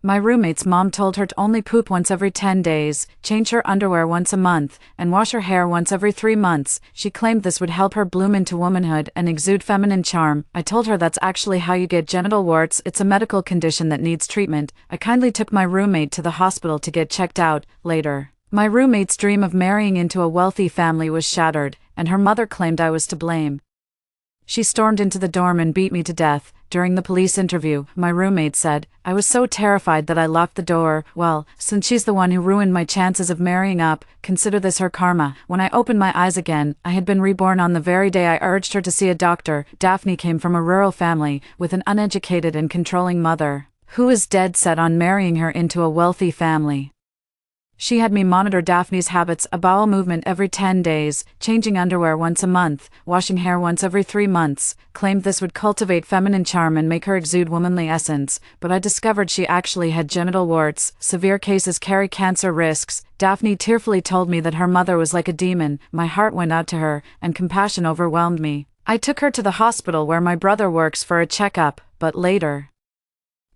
My roommate's mom told her to only poop once every 10 days, change her underwear once a month, and wash her hair once every 3 months. She claimed this would help her bloom into womanhood and exude feminine charm. I told her that's actually how you get genital warts. It's a medical condition that needs treatment. I kindly took my roommate to the hospital to get checked out. Later, my roommate's dream of marrying into a wealthy family was shattered, and her mother claimed I was to blame. She stormed into the dorm and beat me to death. During the police interview, my roommate said, "I was so terrified that I locked the door." Well, since she's the one who ruined my chances of marrying up, consider this her karma. When I opened my eyes again, I had been reborn on the very day I urged her to see a doctor. Daphne came from a rural family, with an uneducated and controlling mother, who was dead set on marrying her into a wealthy family. She had me monitor Daphne's habits: a bowel movement every 10 days, changing underwear once a month, washing hair once every 3 months, claimed this would cultivate feminine charm and make her exude womanly essence, but I discovered she actually had genital warts. Severe cases carry cancer risks. Daphne tearfully told me that her mother was like a demon. My heart went out to her, and compassion overwhelmed me. I took her to the hospital where my brother works for a checkup, but later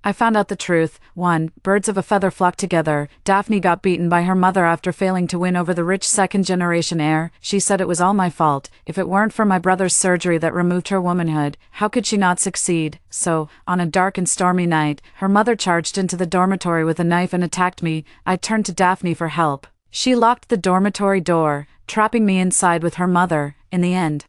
I found out the truth. 1. Birds of a feather flock together. Daphne got beaten by her mother after failing to win over the rich second-generation heir. She said it was all my fault. If it weren't for my brother's surgery that removed her womanhood, how could she not succeed? So, on a dark and stormy night, her mother charged into the dormitory with a knife and attacked me. I turned to Daphne for help. She locked the dormitory door, trapping me inside with her mother. In the end,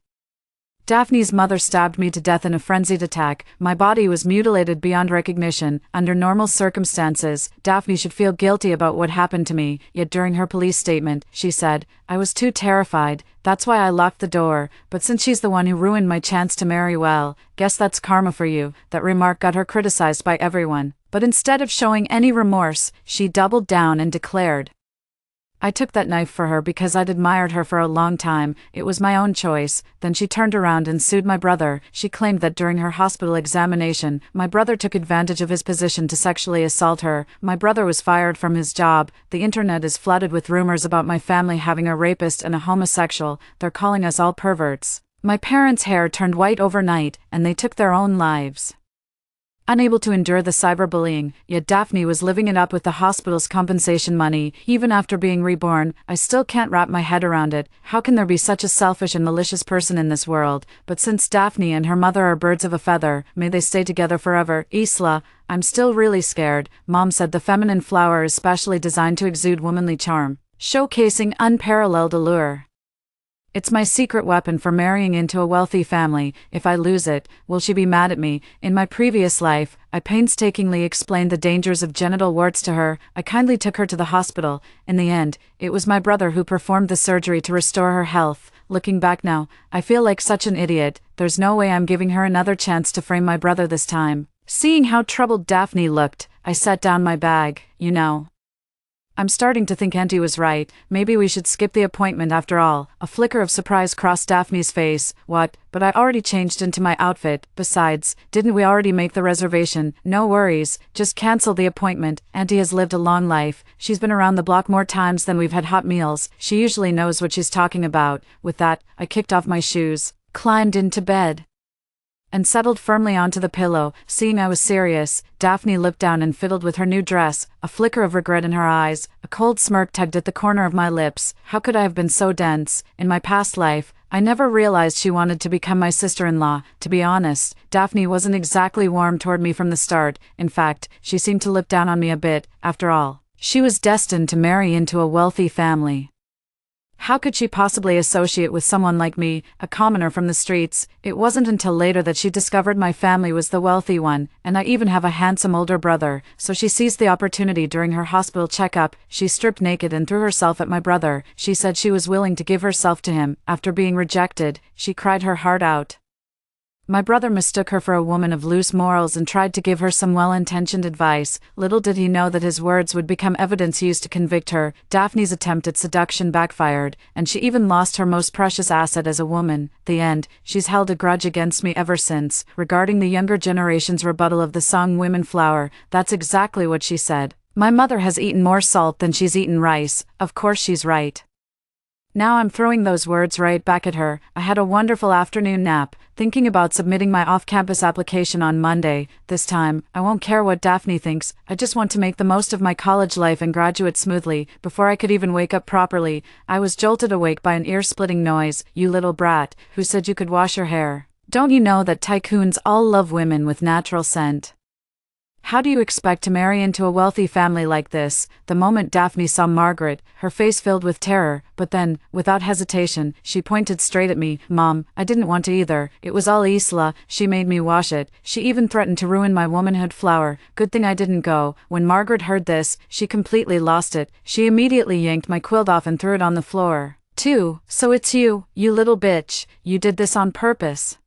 Daphne's mother stabbed me to death in a frenzied attack. My body was mutilated beyond recognition. Under normal circumstances, Daphne should feel guilty about what happened to me, yet during her police statement, she said, "I was too terrified, that's why I locked the door, but since she's the one who ruined my chance to marry, well, guess that's karma for you." That remark got her criticized by everyone, but instead of showing any remorse, she doubled down and declared, "I took that knife for her because I'd admired her for a long time. It was my own choice." Then she turned around and sued my brother. She claimed that during her hospital examination, my brother took advantage of his position to sexually assault her. My brother was fired from his job. The internet is flooded with rumors about my family having a rapist and a homosexual. They're calling us all perverts. My parents' hair turned white overnight, and they took their own lives. Unable to endure the cyberbullying, yet Daphne was living it up with the hospital's compensation money. Even after being reborn, I still can't wrap my head around it. How can there be such a selfish and malicious person in this world? But since Daphne and her mother are birds of a feather, may they stay together forever. Isla, I'm still really scared. Mom said the feminine flower is specially designed to exude womanly charm, showcasing unparalleled allure. It's my secret weapon for marrying into a wealthy family. If I lose it, will she be mad at me? In my previous life, I painstakingly explained the dangers of genital warts to her. I kindly took her to the hospital. In the end, it was my brother who performed the surgery to restore her health. Looking back now, I feel like such an idiot. There's no way I'm giving her another chance to frame my brother this time. Seeing how troubled Daphne looked, I set down my bag. I'm starting to think Auntie was right. Maybe we should skip the appointment after all. A flicker of surprise crossed Daphne's face. What? But I already changed into my outfit. Besides, didn't we already make the reservation? No worries, just cancel the appointment. Auntie has lived a long life. She's been around the block more times than we've had hot meals. She usually knows what she's talking about. With that, I kicked off my shoes, climbed into bed, and settled firmly onto the pillow. Seeing I was serious, Daphne looked down and fiddled with her new dress, a flicker of regret in her eyes. A cold smirk tugged at the corner of my lips. How could I have been so dense? In my past life, I never realized she wanted to become my sister-in-law. To be honest, Daphne wasn't exactly warm toward me from the start. In fact, she seemed to look down on me a bit. After all, she was destined to marry into a wealthy family. How could she possibly associate with someone like me, a commoner from the streets? It wasn't until later that she discovered my family was the wealthy one, and I even have a handsome older brother, so she seized the opportunity during her hospital checkup. She stripped naked and threw herself at my brother. She said she was willing to give herself to him. After being rejected, she cried her heart out. My brother mistook her for a woman of loose morals and tried to give her some well-intentioned advice. Little did he know that his words would become evidence used to convict her. Daphne's attempt at seduction backfired, and she even lost her most precious asset as a woman. The end. She's held a grudge against me ever since. Regarding the younger generation's rebuttal of the song Women Flower, that's exactly what she said. My mother has eaten more salt than she's eaten rice. Of course she's right. Now I'm throwing those words right back at her. I had a wonderful afternoon nap, thinking about submitting my off-campus application on Monday. This time, I won't care what Daphne thinks. I just want to make the most of my college life and graduate smoothly. Before I could even wake up properly, I was jolted awake by an ear-splitting noise. You little brat, who said you could wash your hair? Don't you know that tycoons all love women with natural scent? How do you expect to marry into a wealthy family like this? The moment Daphne saw Margaret, her face filled with terror, but then, without hesitation, she pointed straight at me. Mom, I didn't want to either. It was all Isla. She made me wash it. She even threatened to ruin my womanhood flower. Good thing I didn't go. When Margaret heard this, she completely lost it. She immediately yanked my quilt off and threw it on the floor. So it's you, you little bitch. You did this on purpose,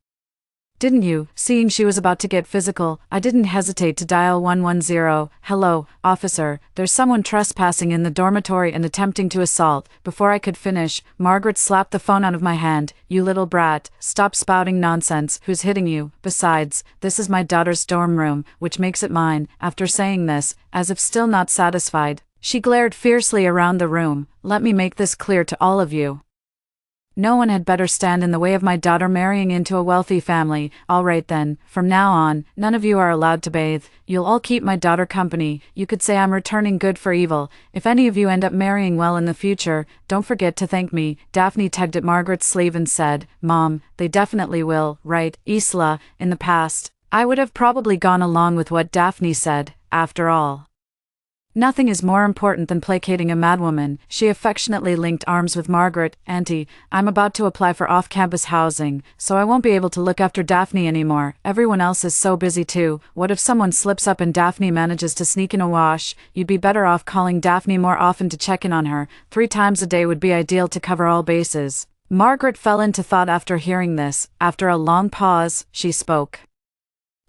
didn't you? Seeing she was about to get physical, I didn't hesitate to dial 110. Hello, officer, there's someone trespassing in the dormitory and attempting to assault. Before I could finish, Margaret slapped the phone out of my hand. You little brat, stop spouting nonsense. Who's hitting you? Besides, this is my daughter's dorm room, which makes it mine. After saying this, as if still not satisfied, she glared fiercely around the room. Let me make this clear to all of you. No one had better stand in the way of my daughter marrying into a wealthy family. All right then, from now on, none of you are allowed to bathe. You'll all keep my daughter company. You could say I'm returning good for evil. If any of you end up marrying well in the future, don't forget to thank me. Daphne tugged at Margaret's sleeve and said, Mom, they definitely will, right, Isla? In the past, I would have probably gone along with what Daphne said. After all, nothing is more important than placating a madwoman. She affectionately linked arms with Margaret. Auntie, I'm about to apply for off-campus housing, so I won't be able to look after Daphne anymore. Everyone else is so busy too. What if someone slips up and Daphne manages to sneak in a wash? You'd be better off calling Daphne more often to check in on her. 3 times a day would be ideal to cover all bases. Margaret fell into thought after hearing this. After a long pause, she spoke.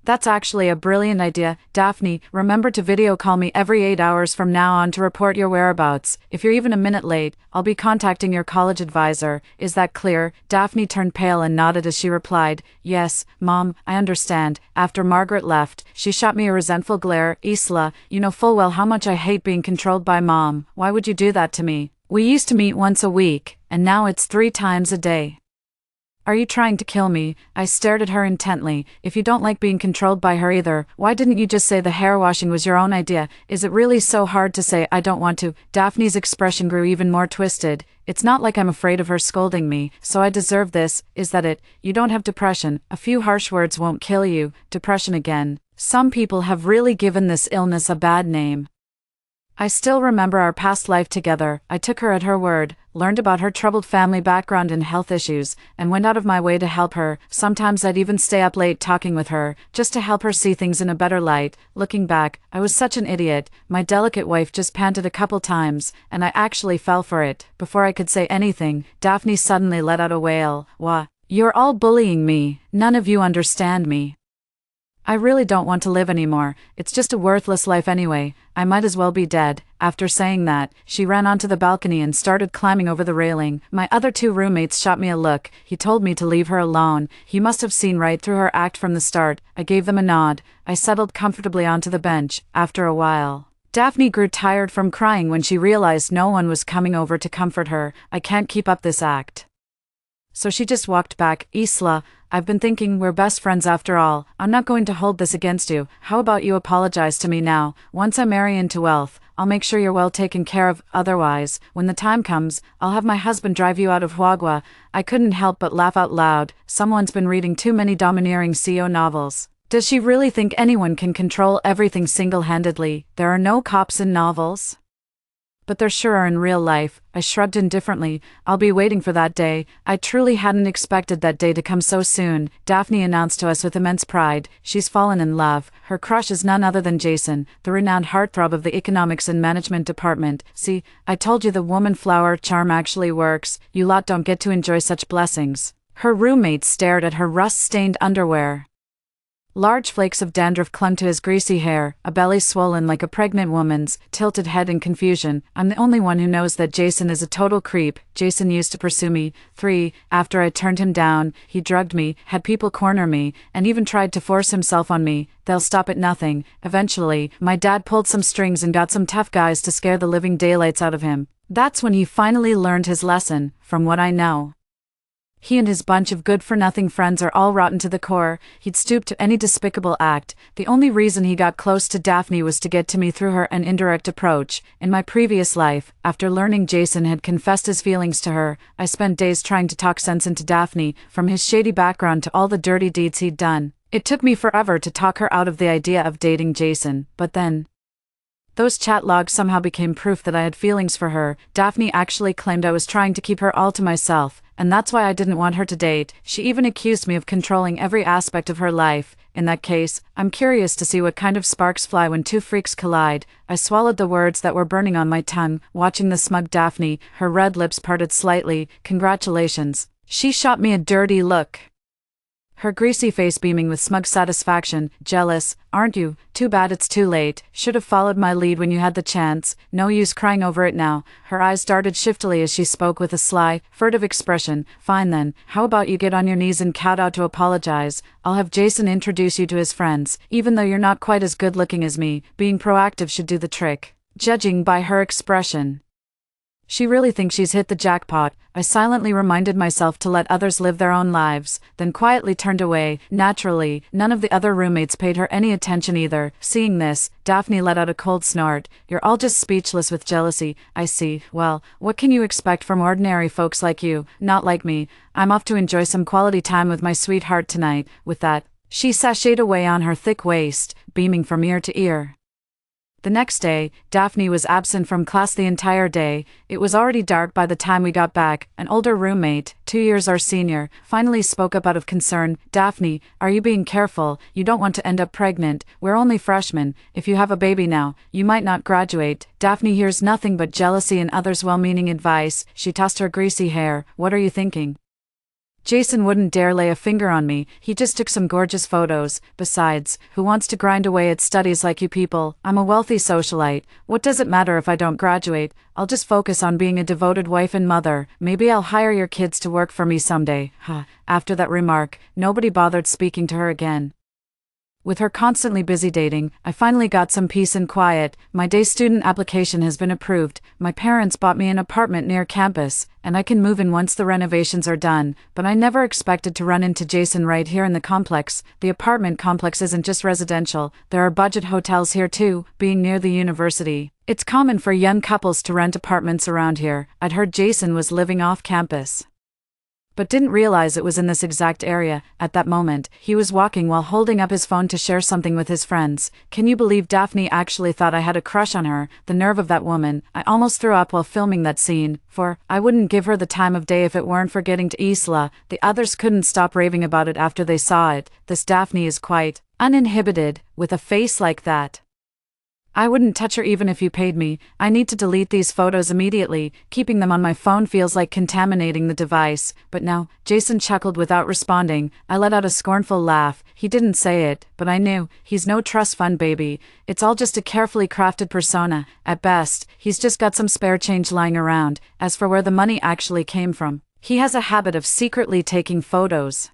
That's actually a brilliant idea. Daphne, remember to video call me every 8 hours from now on to report your whereabouts. If you're even a minute late, I'll be contacting your college advisor. Is that clear? Daphne turned pale and nodded as she replied, Yes, Mom, I understand. After Margaret left, she shot me a resentful glare. Isla, you know full well how much I hate being controlled by Mom. Why would you do that to me? We used to meet once a week, and now it's 3 times a day. Are you trying to kill me? I stared at her intently. If you don't like being controlled by her either, why didn't you just say the hair washing was your own idea? Is it really so hard to say I don't want to? Daphne's expression grew even more twisted. It's not like I'm afraid of her scolding me, so I deserve this. Is that it? You don't have depression. A few harsh words won't kill you. Depression again. Some people have really given this illness a bad name. I still remember our past life together. I took her at her word, learned about her troubled family background and health issues, and went out of my way to help her. Sometimes I'd even stay up late talking with her, just to help her see things in a better light. Looking back, I was such an idiot. My delicate wife just panted a couple times, and I actually fell for it. Before I could say anything, Daphne suddenly let out a wail. Wah, you're all bullying me. None of you understand me. I really don't want to live anymore. It's just a worthless life anyway. I might as well be dead. After saying that, she ran onto the balcony and started climbing over the railing. My other 2 roommates shot me a look. He told me to leave her alone. He must have seen right through her act from the start. I gave them a nod. I settled comfortably onto the bench. After a while, Daphne grew tired from crying when she realized no one was coming over to comfort her. I can't keep up this act. So she just walked back. Isla, I've been thinking we're best friends after all. I'm not going to hold this against you. How about you apologize to me now? Once I marry into wealth, I'll make sure you're well taken care of. Otherwise, when the time comes, I'll have my husband drive you out of Huagua. I couldn't help but laugh out loud. Someone's been reading too many domineering CEO novels. Does she really think anyone can control everything single-handedly? There are no cops in novels. But there sure are in real life. I shrugged indifferently. I'll be waiting for that day. I truly hadn't expected that day to come so soon. Daphne announced to us with immense pride, she's fallen in love. Her crush is none other than Jason, the renowned heartthrob of the economics and management department. See, I told you the woman flower charm actually works. You lot don't get to enjoy such blessings. Her roommates stared at her rust-stained underwear. Large flakes of dandruff clung to his greasy hair, a belly swollen like a pregnant woman's, tilted head in confusion. I'm the only one who knows that Jason is a total creep. Jason used to pursue me. 3. After I turned him down, he drugged me, had people corner me, and even tried to force himself on me. They'll stop at nothing. Eventually, my dad pulled some strings and got some tough guys to scare the living daylights out of him. That's when he finally learned his lesson, from what I know. He and his bunch of good-for-nothing friends are all rotten to the core. He'd stoop to any despicable act. The only reason he got close to Daphne was to get to me through her an indirect approach. In my previous life, after learning Jason had confessed his feelings to her, I spent days trying to talk sense into Daphne, from his shady background to all the dirty deeds he'd done. It took me forever to talk her out of the idea of dating Jason, but then those chat logs somehow became proof that I had feelings for her. Daphne actually claimed I was trying to keep her all to myself, and that's why I didn't want her to date. She even accused me of controlling every aspect of her life. In that case, I'm curious to see what kind of sparks fly when two freaks collide. I swallowed the words that were burning on my tongue, watching the smug Daphne, her red lips parted slightly. Congratulations. She shot me a dirty look, her greasy face beaming with smug satisfaction. Jealous, aren't you? Too bad it's too late. Should have followed my lead when you had the chance. No use crying over it now. Her eyes darted shiftily as she spoke with a sly, furtive expression. Fine then, how about you get on your knees and kowtow to apologize? I'll have Jason introduce you to his friends. Even though you're not quite as good looking as me, being proactive should do the trick. Judging by her expression, she really thinks she's hit the jackpot. I silently reminded myself to let others live their own lives, then quietly turned away. Naturally, none of the other roommates paid her any attention either. Seeing this, Daphne let out a cold snort. You're all just speechless with jealousy. I see. Well, what can you expect from ordinary folks like you? Not like me. I'm off to enjoy some quality time with my sweetheart tonight. With that, she sashayed away on her thick waist, beaming from ear to ear. The next day, Daphne was absent from class the entire day. It was already dark by the time we got back. An older roommate, 2 years our senior, finally spoke up out of concern. Daphne, are you being careful? You don't want to end up pregnant. We're only freshmen. If you have a baby now, you might not graduate. Daphne hears nothing but jealousy and others' well-meaning advice. She tossed her greasy hair. What are you thinking? Jason wouldn't dare lay a finger on me. He just took some gorgeous photos. Besides, who wants to grind away at studies like you people? I'm a wealthy socialite. What does it matter if I don't graduate? I'll just focus on being a devoted wife and mother. Maybe I'll hire your kids to work for me someday. After that remark, nobody bothered speaking to her again. With her constantly busy dating, I finally got some peace and quiet. My day student application has been approved. My parents bought me an apartment near campus, and I can move in once the renovations are done. But I never expected to run into Jason right here in the complex. The apartment complex isn't just residential. There are budget hotels here too, being near the university. It's common for young couples to rent apartments around here. I'd heard Jason was living off campus, but didn't realize it was in this exact area. At that moment, he was walking while holding up his phone to share something with his friends. Can you believe Daphne actually thought I had a crush on her? The nerve of that woman. I almost threw up while filming that scene, for I wouldn't give her the time of day if it weren't for getting to Isla. The others couldn't stop raving about it after they saw it. This Daphne is quite uninhibited, with a face like that. I wouldn't touch her even if you paid me. I need to delete these photos immediately. Keeping them on my phone feels like contaminating the device. But now, Jason chuckled without responding. I let out a scornful laugh. He didn't say it, but I knew. He's no trust fund baby. It's all just a carefully crafted persona. At best, he's just got some spare change lying around. As for where the money actually came from, he has a habit of secretly taking photos,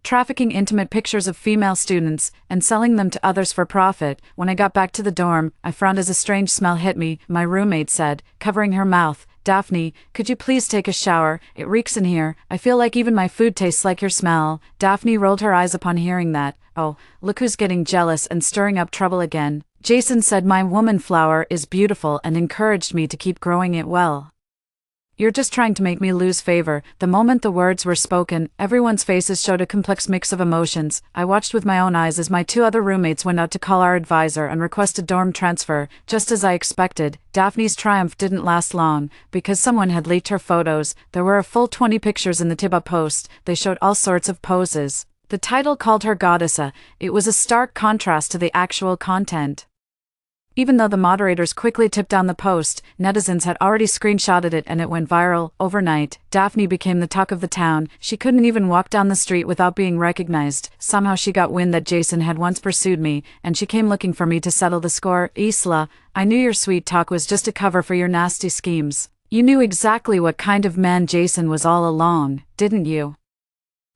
trafficking intimate pictures of female students, and selling them to others for profit. When I got back to the dorm, I frowned as a strange smell hit me. My roommate said, covering her mouth, Daphne, could you please take a shower? It reeks in here. I feel like even my food tastes like your smell. Daphne rolled her eyes upon hearing that. Oh, look who's getting jealous and stirring up trouble again. Jason said my woman flower is beautiful and encouraged me to keep growing it well. You're just trying to make me lose favor. The moment the words were spoken, everyone's faces showed a complex mix of emotions. I watched with my own eyes as my 2 other roommates went out to call our advisor and request a dorm transfer. Just as I expected, Daphne's triumph didn't last long, because someone had leaked her photos. There were a full 20 pictures in the Tiba post. They showed all sorts of poses. The title called her goddessa. It was a stark contrast to the actual content. Even though the moderators quickly took down the post, netizens had already screenshotted it and it went viral. Overnight, Daphne became the talk of the town. She couldn't even walk down the street without being recognized. Somehow she got wind that Jason had once pursued me, and she came looking for me to settle the score. Isla, I knew your sweet talk was just a cover for your nasty schemes. You knew exactly what kind of man Jason was all along, didn't you?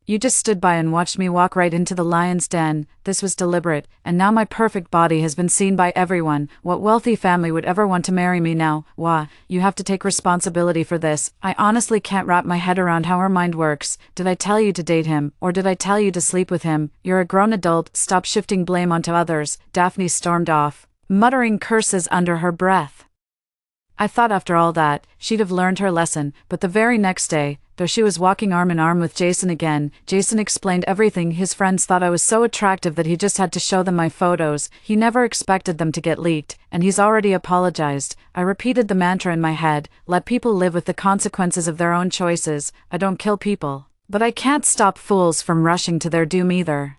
You just stood by and watched me walk right into the lion's den. This was deliberate, and now my perfect body has been seen by everyone. What wealthy family would ever want to marry me now? Wah, you have to take responsibility for this. I honestly can't wrap my head around how her mind works. Did I tell you to date him, or did I tell you to sleep with him? You're a grown adult, stop shifting blame onto others. Daphne stormed off, muttering curses under her breath. I thought after all that, she'd have learned her lesson, but the very next day, though she was walking arm in arm with Jason again, Jason explained everything. His friends thought I was so attractive that he just had to show them my photos. He never expected them to get leaked, and he's already apologized. I repeated the mantra in my head, let people live with the consequences of their own choices. I don't kill people, but I can't stop fools from rushing to their doom either.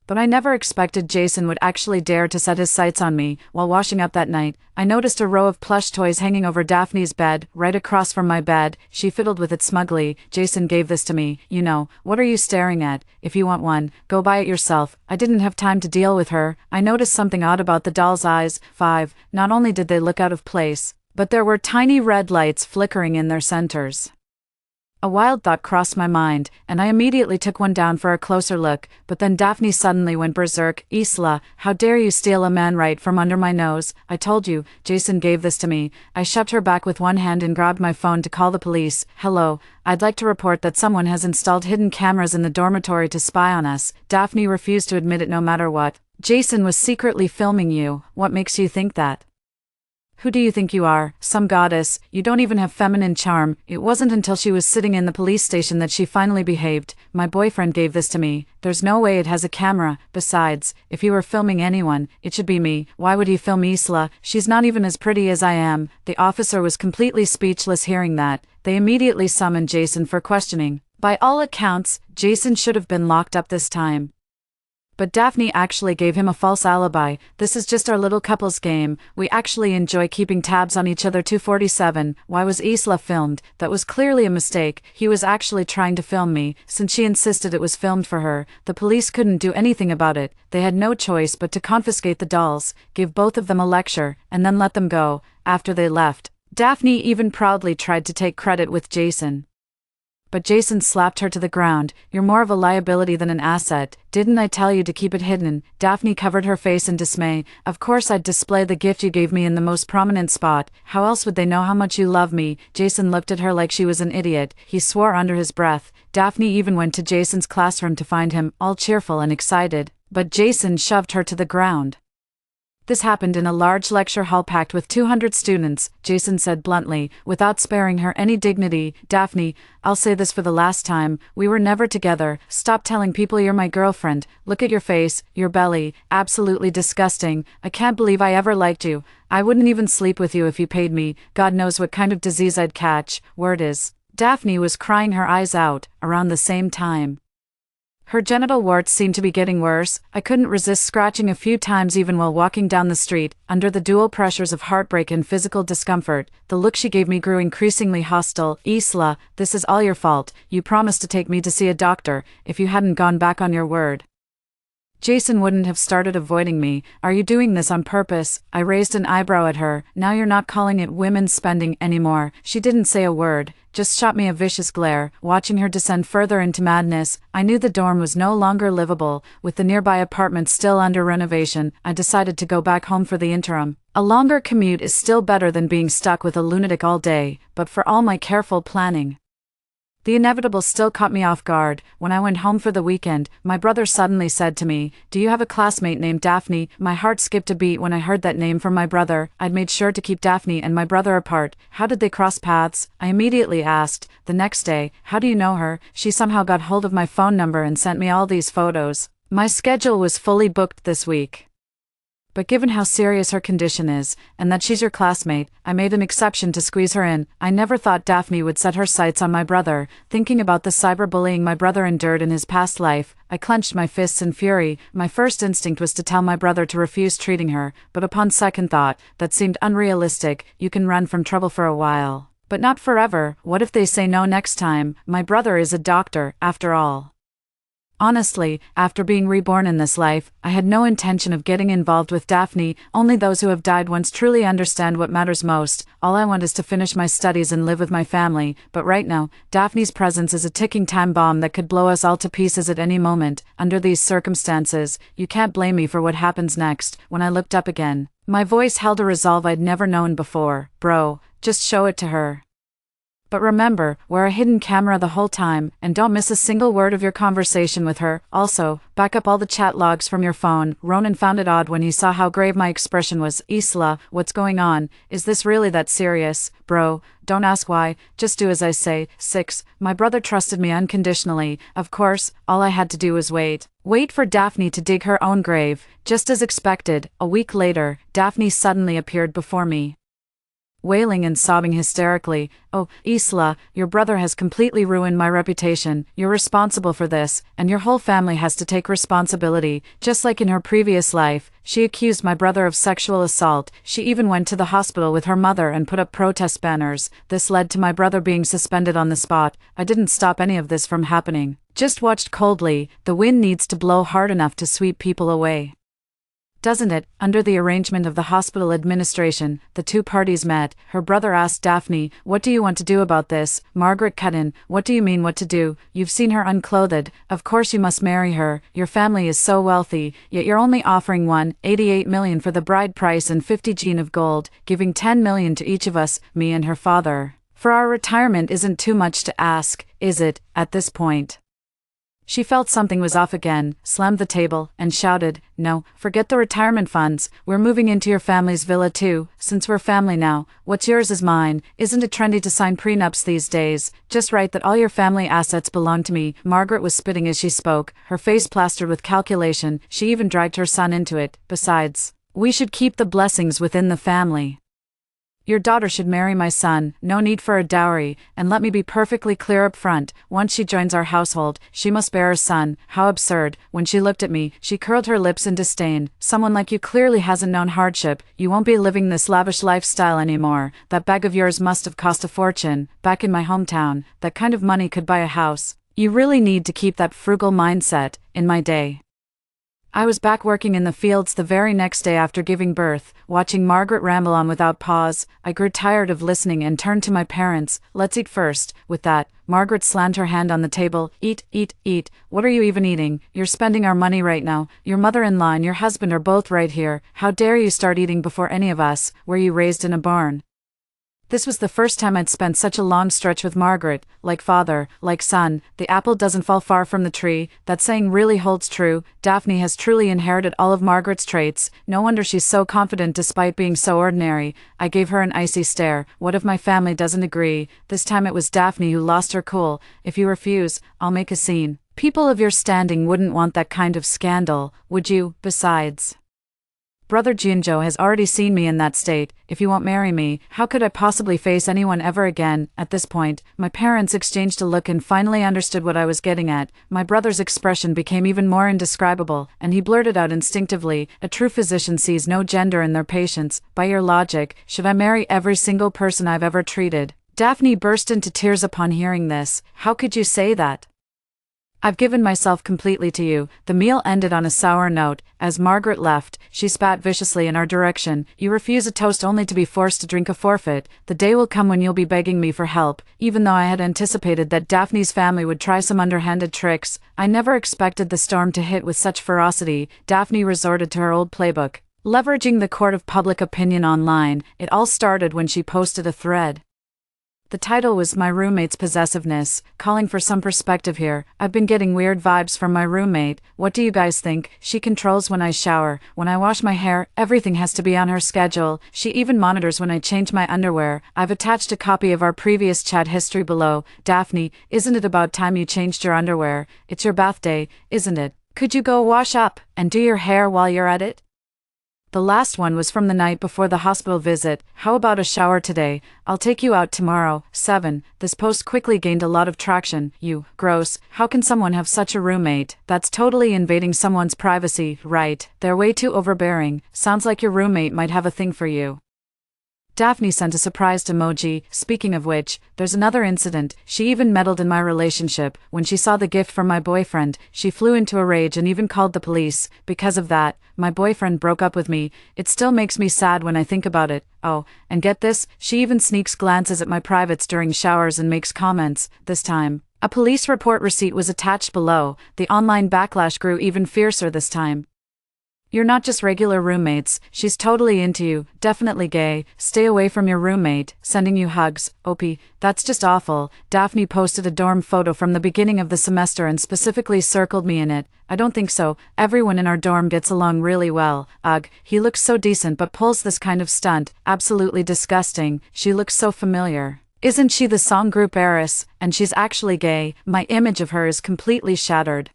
But I never expected Jason would actually dare to set his sights on me. While washing up that night, I noticed a row of plush toys hanging over Daphne's bed, right across from my bed. She fiddled with it smugly. Jason gave this to me. You know, what are you staring at? If you want one, go buy it yourself. I didn't have time to deal with her. I noticed something odd about the doll's eyes. 5. Not only did they look out of place, but there were tiny red lights flickering in their centers. A wild thought crossed my mind, and I immediately took one down for a closer look, but then Daphne suddenly went berserk. Isla, how dare you steal a man right from under my nose? I told you, Jason gave this to me. I shoved her back with one hand and grabbed my phone to call the police. Hello, I'd like to report that someone has installed hidden cameras in the dormitory to spy on us. Daphne refused to admit it no matter what. Jason was secretly filming you. What makes you think that? Who do you think you are? Some goddess? You don't even have feminine charm. It wasn't until she was sitting in the police station that she finally behaved. My boyfriend gave this to me. There's no way it has a camera. Besides, if he were filming anyone, it should be me. Why would he film Isla? She's not even as pretty as I am. The officer was completely speechless hearing that. They immediately summoned Jason for questioning. By all accounts, Jason should have been locked up this time. But Daphne actually gave him a false alibi. This is just our little couple's game. We actually enjoy keeping tabs on each other. 247. Why was Isla filmed? That was clearly a mistake. He was actually trying to film me, since she insisted it was filmed for her. The police couldn't do anything about it. They had no choice but to confiscate the dolls, give both of them a lecture, and then let them go. After they left, Daphne even proudly tried to take credit with Jason. But Jason slapped her to the ground. You're more of a liability than an asset. Didn't I tell you to keep it hidden? Daphne covered her face in dismay. Of course I'd display the gift you gave me in the most prominent spot. How else would they know how much you love me? Jason looked at her like she was an idiot. He swore under his breath. Daphne even went to Jason's classroom to find him, all cheerful and excited. But Jason shoved her to the ground. This happened in a large lecture hall packed with 200 students, Jason said bluntly, without sparing her any dignity. Daphne, I'll say this for the last time, we were never together. Stop telling people you're my girlfriend. Look at your face, your belly, absolutely disgusting. I can't believe I ever liked you. I wouldn't even sleep with you if you paid me. God knows what kind of disease I'd catch. Word is, Daphne was crying her eyes out, around the same time. Her genital warts seemed to be getting worse. I couldn't resist scratching a few times even while walking down the street, under the dual pressures of heartbreak and physical discomfort. The look she gave me grew increasingly hostile. Isla, this is all your fault. You promised to take me to see a doctor, if you hadn't gone back on your word. Jason wouldn't have started avoiding me. Are you doing this on purpose? I raised an eyebrow at her. Now you're not calling it women's spending anymore. She didn't say a word, just shot me a vicious glare. Watching her descend further into madness, I knew the dorm was no longer livable. With the nearby apartment still under renovation, I decided to go back home for the interim. A longer commute is still better than being stuck with a lunatic all day, but for all my careful planning, the inevitable still caught me off guard. When I went home for the weekend, my brother suddenly said to me, "Do you have a classmate named Daphne?" My heart skipped a beat when I heard that name from my brother. I'd made sure to keep Daphne and my brother apart. How did they cross paths? I immediately asked. The next day, how do you know her? She somehow got hold of my phone number and sent me all these photos. My schedule was fully booked this week. But given how serious her condition is, and that she's your classmate, I made an exception to squeeze her in. I never thought Daphne would set her sights on my brother. Thinking about the cyberbullying my brother endured in his past life, I clenched my fists in fury. My first instinct was to tell my brother to refuse treating her, but upon second thought, that seemed unrealistic. You can run from trouble for a while, but not forever. What if they say no next time? My brother is a doctor, after all. Honestly, after being reborn in this life, I had no intention of getting involved with Daphne. Only those who have died once truly understand what matters most. All I want is to finish my studies and live with my family, but right now, Daphne's presence is a ticking time bomb that could blow us all to pieces at any moment. Under these circumstances, you can't blame me for what happens next. When I looked up again, my voice held a resolve I'd never known before. Bro, just show it to her. But remember, wear a hidden camera the whole time, and don't miss a single word of your conversation with her. Also, back up all the chat logs from your phone. Ronan found it odd when he saw how grave my expression was. Isla, what's going on? Is this really that serious? Bro, don't ask why, just do as I say. 6. My brother trusted me unconditionally. Of course, all I had to do was wait. Wait for Daphne to dig her own grave. Just as expected, a week later, Daphne suddenly appeared before me, wailing and sobbing hysterically. Oh, Isla, your brother has completely ruined my reputation. You're responsible for this, and your whole family has to take responsibility. Just like in her previous life, she accused my brother of sexual assault. She even went to the hospital with her mother and put up protest banners. This led to my brother being suspended on the spot. I didn't stop any of this from happening. Just watched coldly. The wind needs to blow hard enough to sweep people away, doesn't it? Under the arrangement of the hospital administration, the two parties met. Her brother asked Daphne, "What do you want to do about this?" Margaret cut in, "What do you mean what to do? You've seen her unclothed. Of course you must marry her. Your family is so wealthy, yet you're only offering 1.88 million for the bride price and 50 gene of gold, giving 10 million to each of us, me and her father. For our retirement isn't too much to ask, is it, at this point?" She felt something was off again, slammed the table, and shouted, "No, forget the retirement funds. We're moving into your family's villa too. Since we're family now, what's yours is mine. Isn't it trendy to sign prenups these days? Just write that all your family assets belong to me." Margaret was spitting as she spoke, her face plastered with calculation. She even dragged her son into it. "Besides, we should keep the blessings within the family. Your daughter should marry my son, no need for a dowry, and let me be perfectly clear up front, once she joins our household, she must bear a son." How absurd. When she looked at me, she curled her lips in disdain. "Someone like you clearly hasn't known hardship. You won't be living this lavish lifestyle anymore. That bag of yours must have cost a fortune. Back in my hometown, that kind of money could buy a house. You really need to keep that frugal mindset. In my day, I was back working in the fields the very next day after giving birth, watching Margaret ramble on without pause. I grew tired of listening and turned to my parents. "Let's eat first." With that, Margaret slammed her hand on the table. "Eat, eat, eat. What are you even eating? You're spending our money right now. Your mother-in-law and your husband are both right here. How dare you start eating before any of us? Were you raised in a barn?" This was the first time I'd spent such a long stretch with Margaret. Like father, like son, the apple doesn't fall far from the tree. That saying really holds true. Daphne has truly inherited all of Margaret's traits. No wonder she's so confident despite being so ordinary. I gave her an icy stare. What if my family doesn't agree? This time it was Daphne who lost her cool. "If you refuse, I'll make a scene." People of your standing wouldn't want that kind of scandal, would you? Besides, Brother Jinjo has already seen me in that state. If you won't marry me, how could I possibly face anyone ever again? At this point, my parents exchanged a look and finally understood what I was getting at. My brother's expression became even more indescribable, and he blurted out instinctively, "A true physician sees no gender in their patients. By your logic, should I marry every single person I've ever treated?" Daphne burst into tears upon hearing this. "How could you say that? I've given myself completely to you." The meal ended on a sour note. As Margaret left, she spat viciously in our direction. "You refuse a toast only to be forced to drink a forfeit. The day will come when you'll be begging me for help." Even though I had anticipated that Daphne's family would try some underhanded tricks, I never expected the storm to hit with such ferocity. Daphne resorted to her old playbook, leveraging the court of public opinion online. It all started when she posted a thread. The title was "My Roommate's Possessiveness," calling for some perspective here. I've been getting weird vibes from my roommate. What do you guys think? She controls when I shower, when I wash my hair, everything has to be on her schedule. She even monitors when I change my underwear. I've attached a copy of our previous chat history below. "Daphne, isn't it about time you changed your underwear? It's your bath day, isn't it? Could you go wash up and do your hair while you're at it?" The last one was from the night before the hospital visit. "How about a shower today? I'll take you out tomorrow." 7. This post quickly gained a lot of traction. "You, gross. How can someone have such a roommate? That's totally invading someone's privacy, right? They're way too overbearing. Sounds like your roommate might have a thing for you." Daphne sent a surprised emoji. Speaking of which, there's another incident. She even meddled in my relationship. When she saw the gift from my boyfriend, she flew into a rage and even called the police. Because of that, my boyfriend broke up with me. It still makes me sad when I think about it. Oh, and get this, she even sneaks glances at my privates during showers and makes comments. This time, a police report receipt was attached below. The online backlash grew even fiercer this time. You're not just regular roommates, she's totally into you, definitely gay, stay away from your roommate, sending you hugs, OP, that's just awful. Daphne posted a dorm photo from the beginning of the semester and specifically circled me in it. I don't think so, everyone in our dorm gets along really well. Ugh, he looks so decent but pulls this kind of stunt, absolutely disgusting, she looks so familiar. Isn't she the song group heiress? And she's actually gay, my image of her is completely shattered.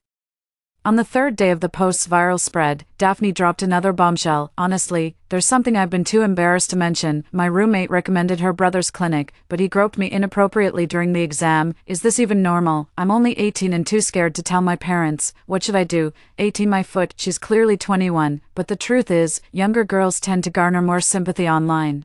On the third day of the post's viral spread, Daphne dropped another bombshell. Honestly, there's something I've been too embarrassed to mention. My roommate recommended her brother's clinic, but he groped me inappropriately during the exam. Is this even normal? I'm only 18 and too scared to tell my parents. What should I do? 18 my foot, she's clearly 21, but the truth is, younger girls tend to garner more sympathy online.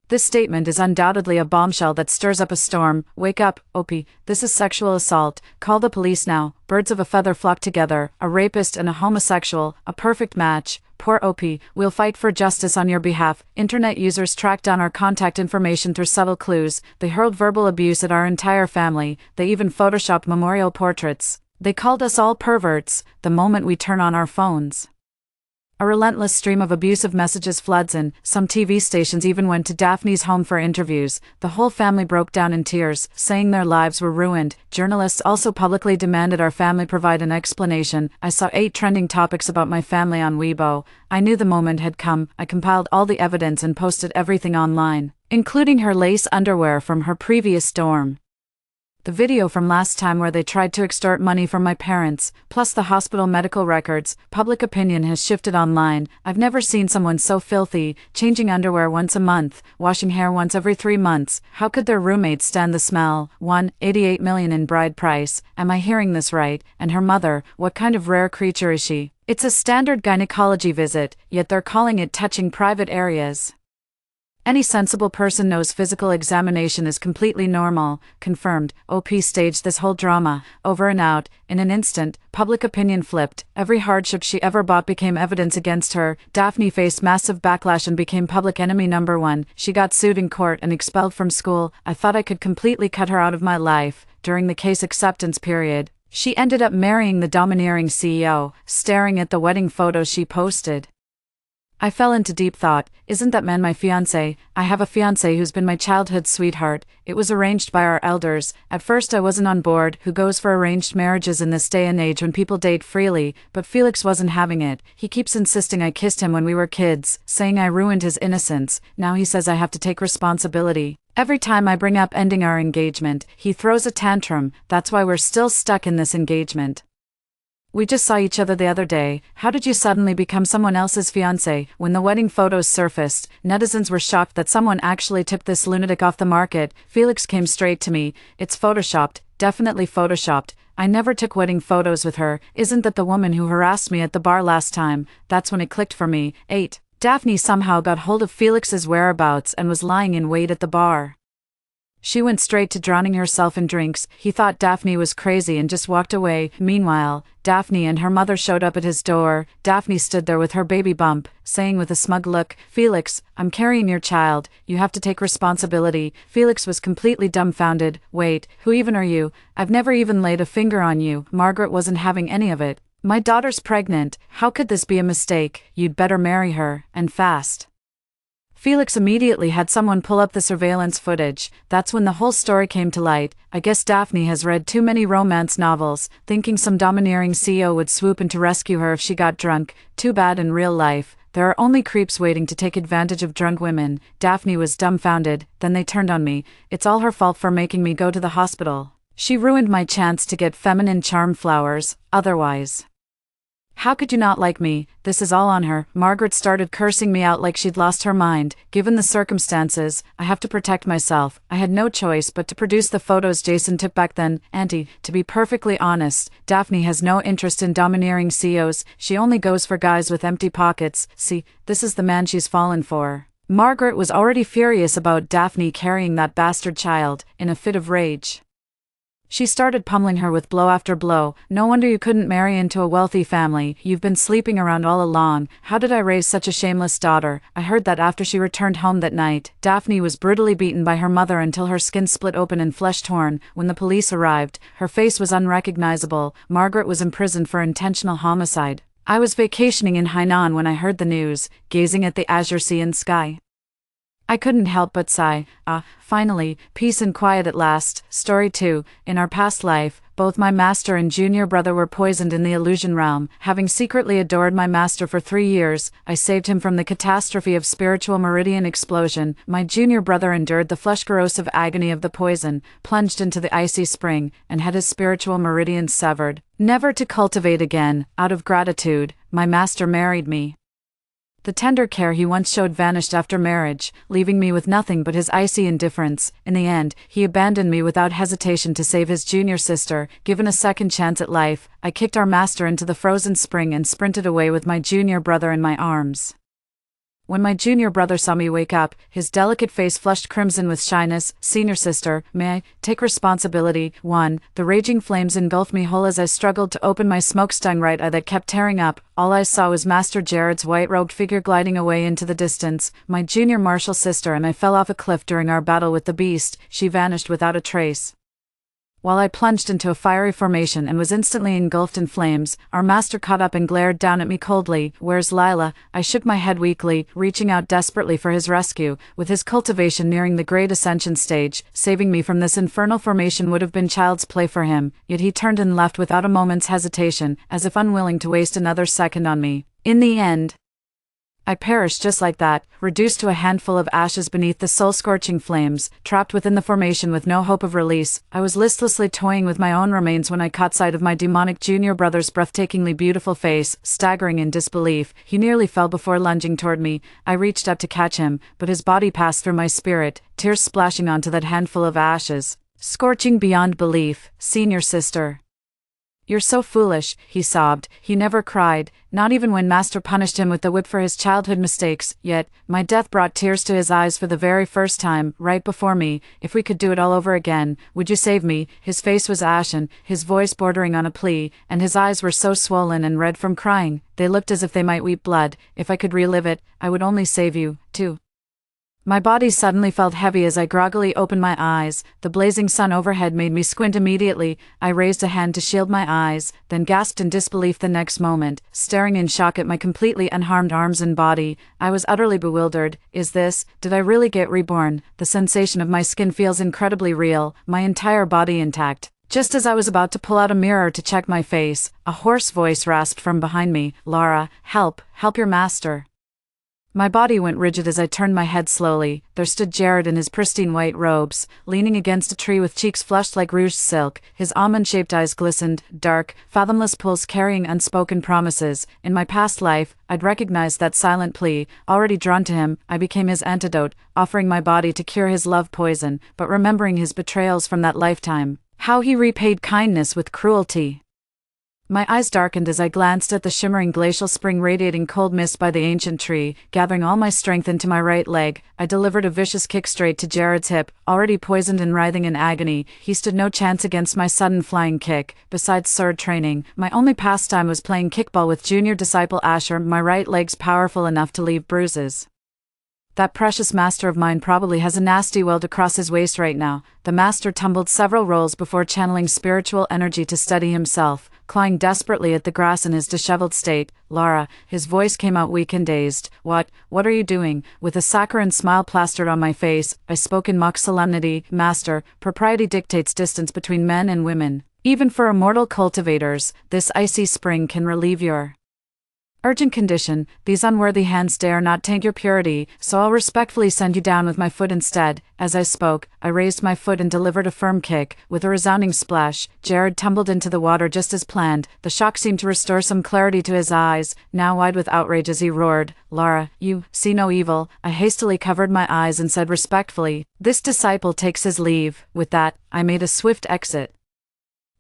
This statement is undoubtedly a bombshell that stirs up a storm. Wake up, OP, this is sexual assault. Call the police now. Birds of a feather flock together, a rapist and a homosexual, a perfect match. Poor OP, we'll fight for justice on your behalf. Internet users tracked down our contact information through subtle clues. They hurled verbal abuse at our entire family. They even photoshopped memorial portraits. They called us all perverts the moment we turn on our phones. A relentless stream of abusive messages floods in. Some TV stations even went to Daphne's home for interviews. The whole family broke down in tears, saying their lives were ruined. Journalists also publicly demanded our family provide an explanation. I saw 8 trending topics about my family on Weibo. I knew the moment had come. I compiled all the evidence and posted everything online, including her lace underwear from her previous dorm. The video from last time where they tried to extort money from my parents, plus the hospital medical records. Public opinion has shifted online. I've never seen someone so filthy, changing underwear once a month, washing hair once every 3 months. How could their roommates stand the smell? 1.88 million in bride price. Am I hearing this right? And her mother, what kind of rare creature is she? It's a standard gynecology visit, yet they're calling it touching private areas. Any sensible person knows physical examination is completely normal. Confirmed. OP staged this whole drama. Over and out. In an instant, public opinion flipped. Every hardship she ever bought became evidence against her. Daphne faced massive backlash and became public enemy number 1. She got sued in court and expelled from school. I thought I could completely cut her out of my life. During the case acceptance period, she ended up marrying the domineering CEO, staring at the wedding photos she posted. I fell into deep thought. Isn't that man my fiancé? I have a fiancé who's been my childhood sweetheart. It was arranged by our elders. At first I wasn't on board. Who goes for arranged marriages in this day and age when people date freely? But Felix wasn't having it. He keeps insisting I kissed him when we were kids, saying I ruined his innocence. Now he says I have to take responsibility. Every time I bring up ending our engagement, he throws a tantrum. That's why we're still stuck in this engagement. We just saw each other the other day. How did you suddenly become someone else's fiancé? When the wedding photos surfaced, netizens were shocked that someone actually tipped this lunatic off the market. Felix came straight to me. It's photoshopped, definitely photoshopped. I never took wedding photos with her. Isn't that the woman who harassed me at the bar last time? That's when it clicked for me. 8. Daphne somehow got hold of Felix's whereabouts and was lying in wait at the bar. She went straight to drowning herself in drinks. He thought Daphne was crazy and just walked away. Meanwhile, Daphne and her mother showed up at his door. Daphne stood there with her baby bump, saying with a smug look, "Felix, I'm carrying your child. You have to take responsibility." Felix was completely dumbfounded. "Wait, who even are you? I've never even laid a finger on you." Margaret wasn't having any of it. "My daughter's pregnant. How could this be a mistake? You'd better marry her, and fast." Felix immediately had someone pull up the surveillance footage. That's when the whole story came to light. I guess Daphne has read too many romance novels, thinking some domineering CEO would swoop in to rescue her if she got drunk. Too bad in real life. There are only creeps waiting to take advantage of drunk women. Daphne was dumbfounded, then they turned on me. It's all her fault for making me go to the hospital. She ruined my chance to get feminine charm flowers, otherwise. How could you not like me? This is all on her. Margaret started cursing me out like she'd lost her mind. Given the circumstances, I have to protect myself. I had no choice but to produce the photos Jason took back then. Auntie, to be perfectly honest, Daphne has no interest in domineering CEOs. She only goes for guys with empty pockets. See, this is the man she's fallen for. Margaret was already furious about Daphne carrying that bastard child, in a fit of rage. She started pummeling her with blow after blow. "No wonder you couldn't marry into a wealthy family. You've been sleeping around all along. How did I raise such a shameless daughter?" I heard that after she returned home that night, Daphne was brutally beaten by her mother until her skin split open and flesh torn. When the police arrived, her face was unrecognizable. Margaret was imprisoned for intentional homicide. I was vacationing in Hainan when I heard the news, gazing at the azure sea and sky. I couldn't help but sigh. Finally, peace and quiet at last. Story 2. In our past life, both my master and junior brother were poisoned in the illusion realm. Having secretly adored my master for 3 years, I saved him from the catastrophe of spiritual meridian explosion. My junior brother endured the flesh-corrosive agony of the poison, plunged into the icy spring, and had his spiritual meridians severed. Never to cultivate again. Out of gratitude, my master married me. The tender care he once showed vanished after marriage, leaving me with nothing but his icy indifference. In the end, he abandoned me without hesitation to save his junior sister. Given a second chance at life, I kicked our master into the frozen spring and sprinted away with my junior brother in my arms. When my junior brother saw me wake up, his delicate face flushed crimson with shyness. "Senior sister, may I take responsibility?" 1. The raging flames engulfed me whole as I struggled to open my smoke-stung right eye that kept tearing up. All I saw was Master Jared's white-robed figure gliding away into the distance. My junior martial sister and I fell off a cliff during our battle with the beast. She vanished without a trace. While I plunged into a fiery formation and was instantly engulfed in flames, our master caught up and glared down at me coldly. "Where's Lila?" I shook my head weakly, reaching out desperately for his rescue. With his cultivation nearing the great ascension stage, saving me from this infernal formation would have been child's play for him, yet he turned and left without a moment's hesitation, as if unwilling to waste another second on me. In the end, I perished just like that, reduced to a handful of ashes beneath the soul-scorching flames, trapped within the formation with no hope of release. I was listlessly toying with my own remains when I caught sight of my demonic junior brother's breathtakingly beautiful face. Staggering in disbelief, he nearly fell before lunging toward me. I reached up to catch him, but his body passed through my spirit, tears splashing onto that handful of ashes. "Scorching beyond belief, senior sister. You're so foolish," he sobbed. He never cried, not even when Master punished him with the whip for his childhood mistakes, yet, my death brought tears to his eyes for the very first time, right before me. "If we could do it all over again, would you save me?" His face was ashen, his voice bordering on a plea, and his eyes were so swollen and red from crying, they looked as if they might weep blood. "If I could relive it, I would only save you, too." My body suddenly felt heavy as I groggily opened my eyes. The blazing sun overhead made me squint immediately. I raised a hand to shield my eyes, then gasped in disbelief the next moment, staring in shock at my completely unharmed arms and body. I was utterly bewildered. Did I really get reborn? The sensation of my skin feels incredibly real, my entire body intact. Just as I was about to pull out a mirror to check my face, a hoarse voice rasped from behind me. "Lara, help your master." My body went rigid as I turned my head slowly. There stood Jared in his pristine white robes, leaning against a tree with cheeks flushed like rouged silk. His almond-shaped eyes glistened, dark, fathomless pulse carrying unspoken promises. In my past life, I'd recognized that silent plea. Already drawn to him, I became his antidote, offering my body to cure his love poison, but remembering his betrayals from that lifetime. How he repaid kindness with cruelty. My eyes darkened as I glanced at the shimmering glacial spring radiating cold mist by the ancient tree. Gathering all my strength into my right leg, I delivered a vicious kick straight to Jared's hip. Already poisoned and writhing in agony, he stood no chance against my sudden flying kick. Besides sword training, my only pastime was playing kickball with junior disciple Asher. My right leg's powerful enough to leave bruises. That precious master of mine probably has a nasty welt across his waist right now. The master tumbled several rolls before channeling spiritual energy to steady himself, clawing desperately at the grass in his disheveled state. "Lara," his voice came out weak and dazed. What are you doing?" With a saccharine smile plastered on my face, I spoke in mock solemnity. "Master, propriety dictates distance between men and women. Even for immortal cultivators, this icy spring can relieve your urgent condition. These unworthy hands dare not taint your purity, so I'll respectfully send you down with my foot instead." As I spoke, I raised my foot and delivered a firm kick. With a resounding splash, Jared tumbled into the water just as planned. The shock seemed to restore some clarity to his eyes, now wide with outrage as he roared, "Lara, you see no evil." I hastily covered my eyes and said respectfully, "This disciple takes his leave." With that, I made a swift exit.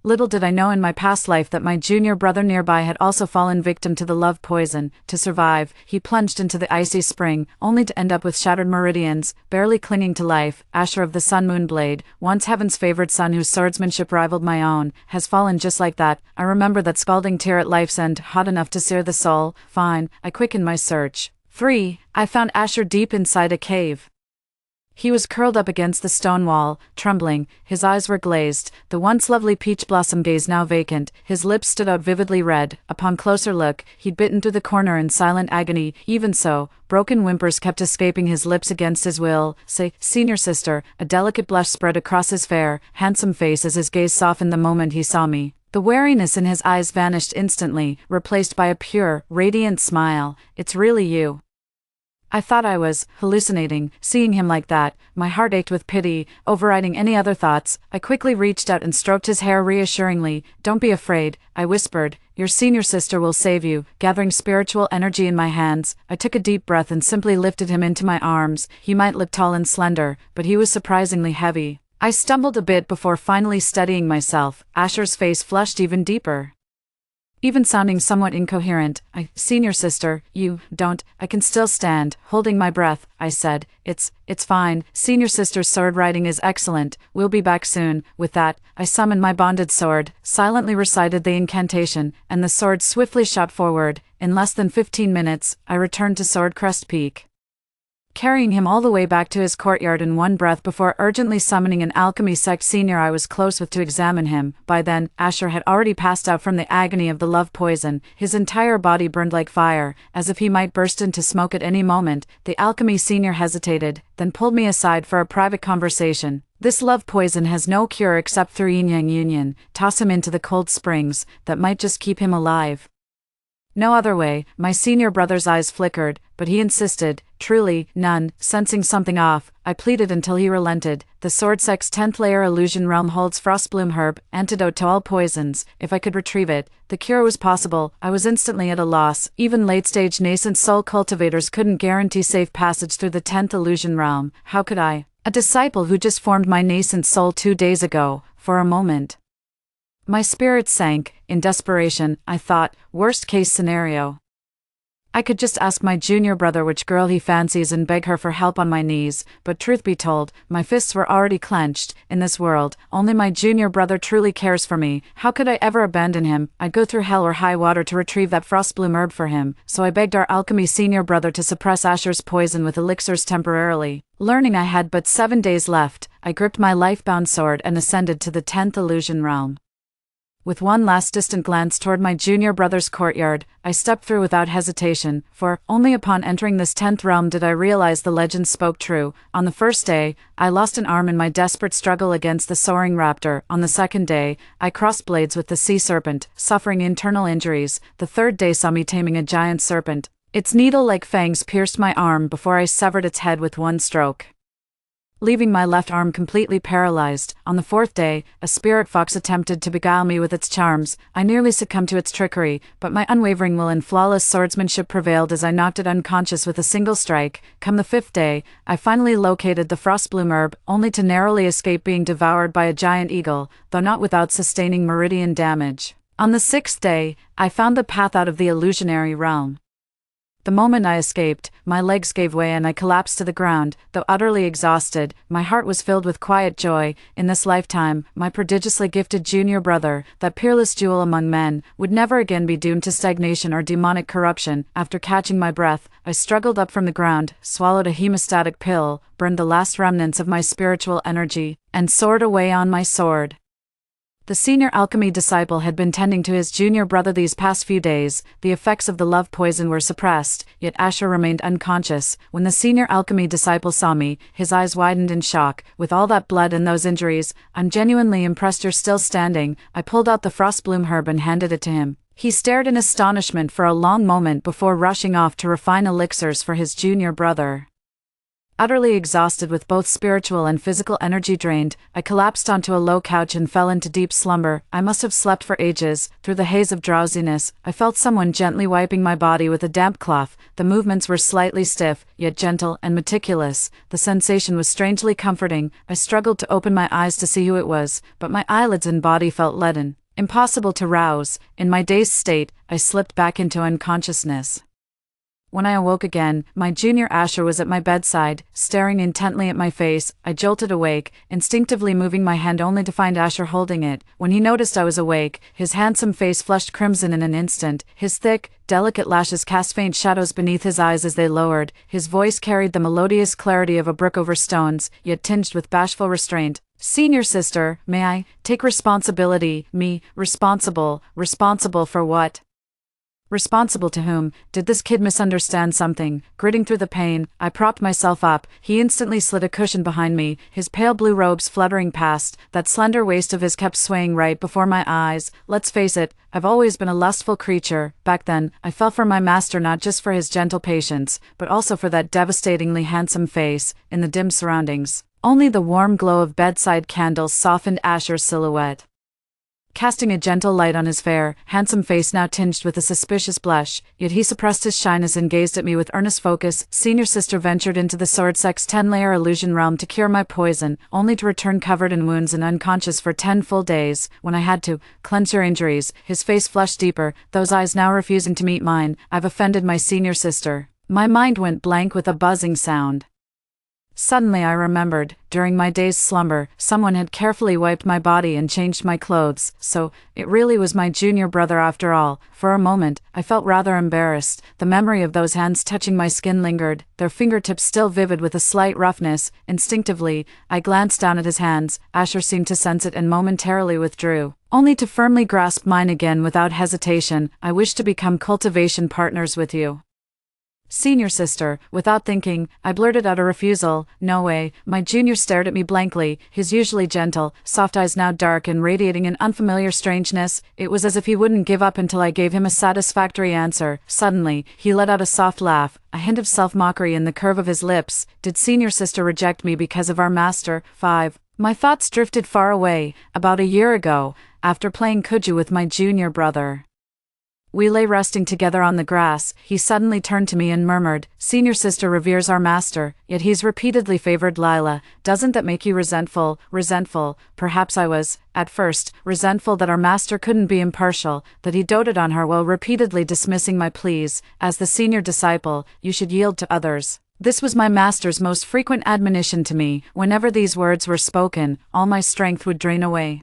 Little did I know in my past life that my junior brother nearby had also fallen victim to the love poison. To survive, he plunged into the icy spring, only to end up with shattered meridians, barely clinging to life. Asher of the Sun Moon Blade, once heaven's favored son whose swordsmanship rivaled my own, has fallen just like that. I remember that scalding tear at life's end, hot enough to sear the soul. Fine, I quickened my search. 3. I found Asher deep inside a cave. He was curled up against the stone wall, trembling, his eyes were glazed, the once lovely peach blossom gaze now vacant, his lips stood out vividly red. Upon closer look, he'd bitten through the corner in silent agony. Even so, broken whimpers kept escaping his lips against his will. Say, senior sister, a delicate blush spread across his fair, handsome face as his gaze softened the moment he saw me. The wariness in his eyes vanished instantly, replaced by a pure, radiant smile. It's really you. I thought I was hallucinating, seeing him like that. My heart ached with pity, overriding any other thoughts. I quickly reached out and stroked his hair reassuringly. Don't be afraid, I whispered. Your senior sister will save you. Gathering spiritual energy in my hands, I took a deep breath and simply lifted him into my arms. He might look tall and slender, but he was surprisingly heavy. I stumbled a bit before finally steadying myself. Asher's face flushed even deeper, even sounding somewhat incoherent. Senior sister, I can still stand. Holding my breath, I said, It's fine. Senior sister's sword riding is excellent. We'll be back soon. With that, I summoned my bonded sword, silently recited the incantation, and the sword swiftly shot forward. In less than 15 minutes, I returned to Swordcrest Peak, carrying him all the way back to his courtyard in one breath before urgently summoning an alchemy sect senior I was close with to examine him. By then, Asher had already passed out from the agony of the love poison. His entire body burned like fire, as if he might burst into smoke at any moment. The alchemy senior hesitated, then pulled me aside for a private conversation. This love poison has no cure except through yin-yang union. Toss him into the cold springs, that might just keep him alive. No other way. My senior brother's eyes flickered, but he insisted. Truly, none. Sensing something off, I pleaded until he relented. The Sword Sect's 10th layer illusion realm holds Frostbloom herb, antidote to all poisons. If I could retrieve it, the cure was possible. I was instantly at a loss. Even late-stage nascent soul cultivators couldn't guarantee safe passage through the 10th illusion realm. How could I, a disciple who just formed my nascent soul 2 days ago? For a moment, my spirit sank. In desperation, I thought, worst-case scenario, I could just ask my junior brother which girl he fancies and beg her for help on my knees, but truth be told, my fists were already clenched. In this world, only my junior brother truly cares for me. How could I ever abandon him? I'd go through hell or high water to retrieve that Frostbloom herb for him, so I begged our alchemy senior brother to suppress Asher's poison with elixirs temporarily. Learning I had but 7 days left, I gripped my life-bound sword and ascended to the 10th illusion realm. With one last distant glance toward my junior brother's courtyard, I stepped through without hesitation, for only upon entering this 10th realm did I realize the legend spoke true. On the first day, I lost an arm in my desperate struggle against the soaring raptor. On the second day, I crossed blades with the sea serpent, suffering internal injuries. The third day saw me taming a giant serpent. Its needle-like fangs pierced my arm before I severed its head with one stroke, leaving my left arm completely paralyzed. On the fourth day, a spirit fox attempted to beguile me with its charms. I nearly succumbed to its trickery, but my unwavering will and flawless swordsmanship prevailed as I knocked it unconscious with a single strike. Come the fifth day, I finally located the Frostbloom herb, only to narrowly escape being devoured by a giant eagle, though not without sustaining meridian damage. On the sixth day, I found the path out of the illusionary realm. The moment I escaped, my legs gave way and I collapsed to the ground. Though utterly exhausted, my heart was filled with quiet joy. In this lifetime, my prodigiously gifted junior brother, that peerless jewel among men, would never again be doomed to stagnation or demonic corruption. After catching my breath, I struggled up from the ground, swallowed a hemostatic pill, burned the last remnants of my spiritual energy, and soared away on my sword. The senior alchemy disciple had been tending to his junior brother these past few days. The effects of the love poison were suppressed, yet Asher remained unconscious. When the senior alchemy disciple saw me, his eyes widened in shock. With all that blood and those injuries, I'm genuinely impressed you're still standing. I pulled out the Frostbloom herb and handed it to him. He stared in astonishment for a long moment before rushing off to refine elixirs for his junior brother. Utterly exhausted with both spiritual and physical energy drained, I collapsed onto a low couch and fell into deep slumber. I must have slept for ages. Through the haze of drowsiness, I felt someone gently wiping my body with a damp cloth. The movements were slightly stiff, yet gentle and meticulous. The sensation was strangely comforting. I struggled to open my eyes to see who it was, but my eyelids and body felt leaden. Impossible to rouse. In my dazed state, I slipped back into unconsciousness. When I awoke again, my junior Asher was at my bedside, staring intently at my face. I jolted awake, instinctively moving my hand only to find Asher holding it. When he noticed I was awake, his handsome face flushed crimson in an instant. His thick, delicate lashes cast faint shadows beneath his eyes as they lowered. His voice carried the melodious clarity of a brook over stones, yet tinged with bashful restraint. "Senior sister, may I take responsibility?" "Me? Responsible? Responsible for what? Responsible to whom? Did this kid misunderstand something?" Gritting through the pain, I propped myself up. He instantly slid a cushion behind me, his pale blue robes fluttering past. That slender waist of his kept swaying right before my eyes. Let's face it, I've always been a lustful creature. Back then, I fell for my master not just for his gentle patience, but also for that devastatingly handsome face. In the dim surroundings, only the warm glow of bedside candles softened Asher's silhouette, casting a gentle light on his fair, handsome face now tinged with a suspicious blush, yet he suppressed his shyness and gazed at me with earnest focus. Senior sister ventured into the sword sex 10-layer illusion realm to cure my poison, only to return covered in wounds and unconscious for 10 full days. When I had to cleanse your injuries, his face flushed deeper, those eyes now refusing to meet mine. I've offended my senior sister. My mind went blank with a buzzing sound. Suddenly I remembered, during my day's slumber, someone had carefully wiped my body and changed my clothes, so it really was my junior brother after all. For a moment, I felt rather embarrassed. The memory of those hands touching my skin lingered, their fingertips still vivid with a slight roughness. Instinctively, I glanced down at his hands. Asher seemed to sense it and momentarily withdrew, only to firmly grasp mine again without hesitation. "I wish to become cultivation partners with you, senior sister." Without thinking, I blurted out a refusal. "No way." My junior stared at me blankly, his usually gentle, soft eyes now dark and radiating an unfamiliar strangeness. It was as if he wouldn't give up until I gave him a satisfactory answer. Suddenly, he let out a soft laugh, a hint of self-mockery in the curve of his lips. Did senior sister reject me because of our master? 5. My thoughts drifted far away. About a year ago, after playing kuju with my junior brother, we lay resting together on the grass. He suddenly turned to me and murmured, "Senior sister reveres our master, yet he's repeatedly favored Lila. Doesn't that make you resentful?" Resentful? Perhaps I was, at first, resentful that our master couldn't be impartial, that he doted on her while repeatedly dismissing my pleas. As the senior disciple, you should yield to others. This was my master's most frequent admonition to me. Whenever these words were spoken, all my strength would drain away,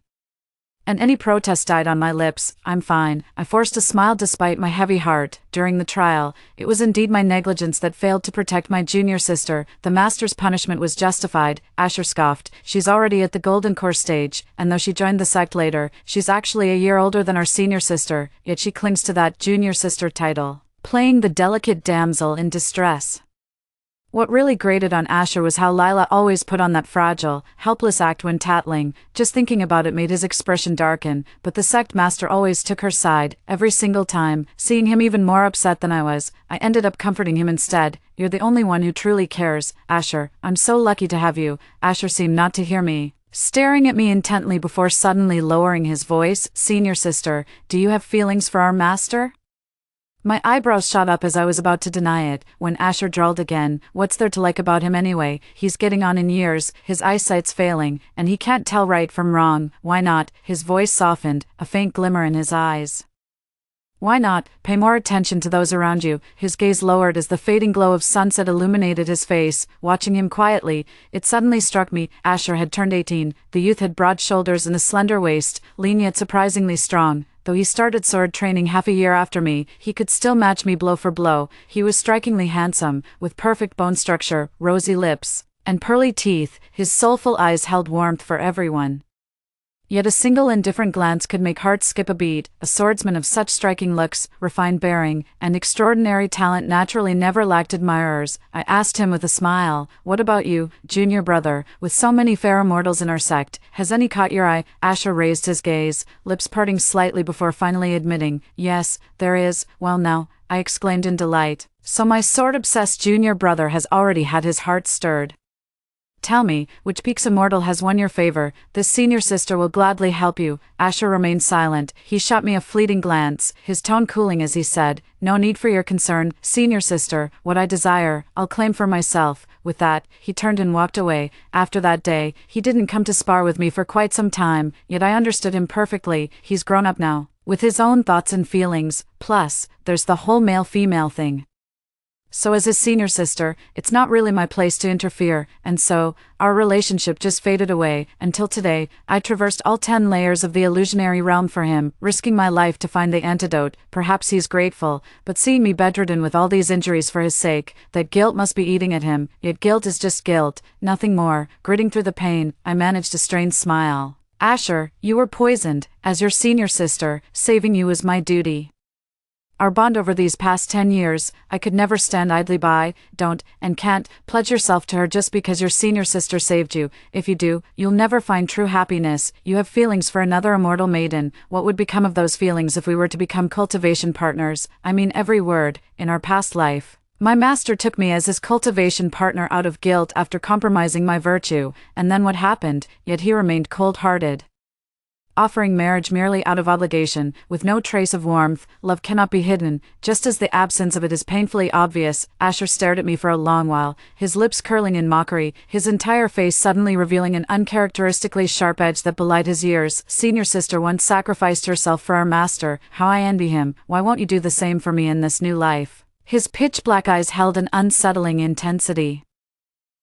and any protest died on my lips. "I'm fine." I forced a smile despite my heavy heart. During the trial, it was indeed my negligence that failed to protect my junior sister. The master's punishment was justified. Asher scoffed. "She's already at the golden core stage, and though she joined the sect later, she's actually a year older than our senior sister, yet she clings to that junior sister title, playing the delicate damsel in distress." What really grated on Asher was how Lila always put on that fragile, helpless act when tattling. Just thinking about it made his expression darken, but the sect master always took her side, every single time. Seeing him even more upset than I was, I ended up comforting him instead. "You're the only one who truly cares, Asher. I'm so lucky to have you." Asher seemed not to hear me, staring at me intently before suddenly lowering his voice. "Senior sister, do you have feelings for our master?" My eyebrows shot up as I was about to deny it, when Asher drawled again, "What's there to like about him anyway? He's getting on in years, his eyesight's failing, and he can't tell right from wrong. Why not?" His voice softened, a faint glimmer in his eyes. "Why not? Pay more attention to those around you." His gaze lowered as the fading glow of sunset illuminated his face. Watching him quietly, it suddenly struck me, Asher had turned 18. The youth had broad shoulders and a slender waist, lean yet surprisingly strong. Though he started sword training half a year after me, he could still match me blow for blow. He was strikingly handsome, with perfect bone structure, rosy lips, and pearly teeth. His soulful eyes held warmth for everyone. Yet a single indifferent glance could make hearts skip a beat. A swordsman of such striking looks, refined bearing, and extraordinary talent naturally never lacked admirers. I asked him with a smile, "What about you, junior brother, with so many fair immortals in our sect? Has any caught your eye?" Asher raised his gaze, lips parting slightly before finally admitting, "Yes, there is." "Well now," I exclaimed in delight. "So my sword-obsessed junior brother has already had his heart stirred. Tell me, which peak's immortal has won your favor? This senior sister will gladly help you." Asher remained silent. He shot me a fleeting glance, his tone cooling as he said, "No need for your concern, senior sister. What I desire, I'll claim for myself." With that, he turned and walked away. After that day, he didn't come to spar with me for quite some time, yet I understood him perfectly. He's grown up now, with his own thoughts and feelings. Plus, there's the whole male-female thing. So as his senior sister, it's not really my place to interfere, and so, our relationship just faded away, until today. I traversed all 10 layers of the illusionary realm for him, risking my life to find the antidote. Perhaps he's grateful, but seeing me bedridden with all these injuries for his sake, that guilt must be eating at him. Yet guilt is just guilt, nothing more. Gritting through the pain, I managed a strained smile. "Asher, you were poisoned. As your senior sister, saving you is my duty. Our bond over these past 10 years, I could never stand idly by. Don't, and can't, pledge yourself to her just because your senior sister saved you. If you do, you'll never find true happiness. You have feelings for another immortal maiden. What would become of those feelings if we were to become cultivation partners? I mean every word, in our past life. My master took me as his cultivation partner out of guilt after compromising my virtue, and then what happened? Yet he remained cold-hearted. Offering marriage merely out of obligation, with no trace of warmth. Love cannot be hidden, just as the absence of it is painfully obvious." Asher stared at me for a long while, his lips curling in mockery, his entire face suddenly revealing an uncharacteristically sharp edge that belied his years. "Senior sister once sacrificed herself for our master. How I envy him. Why won't you do the same for me in this new life?" His pitch-black eyes held an unsettling intensity.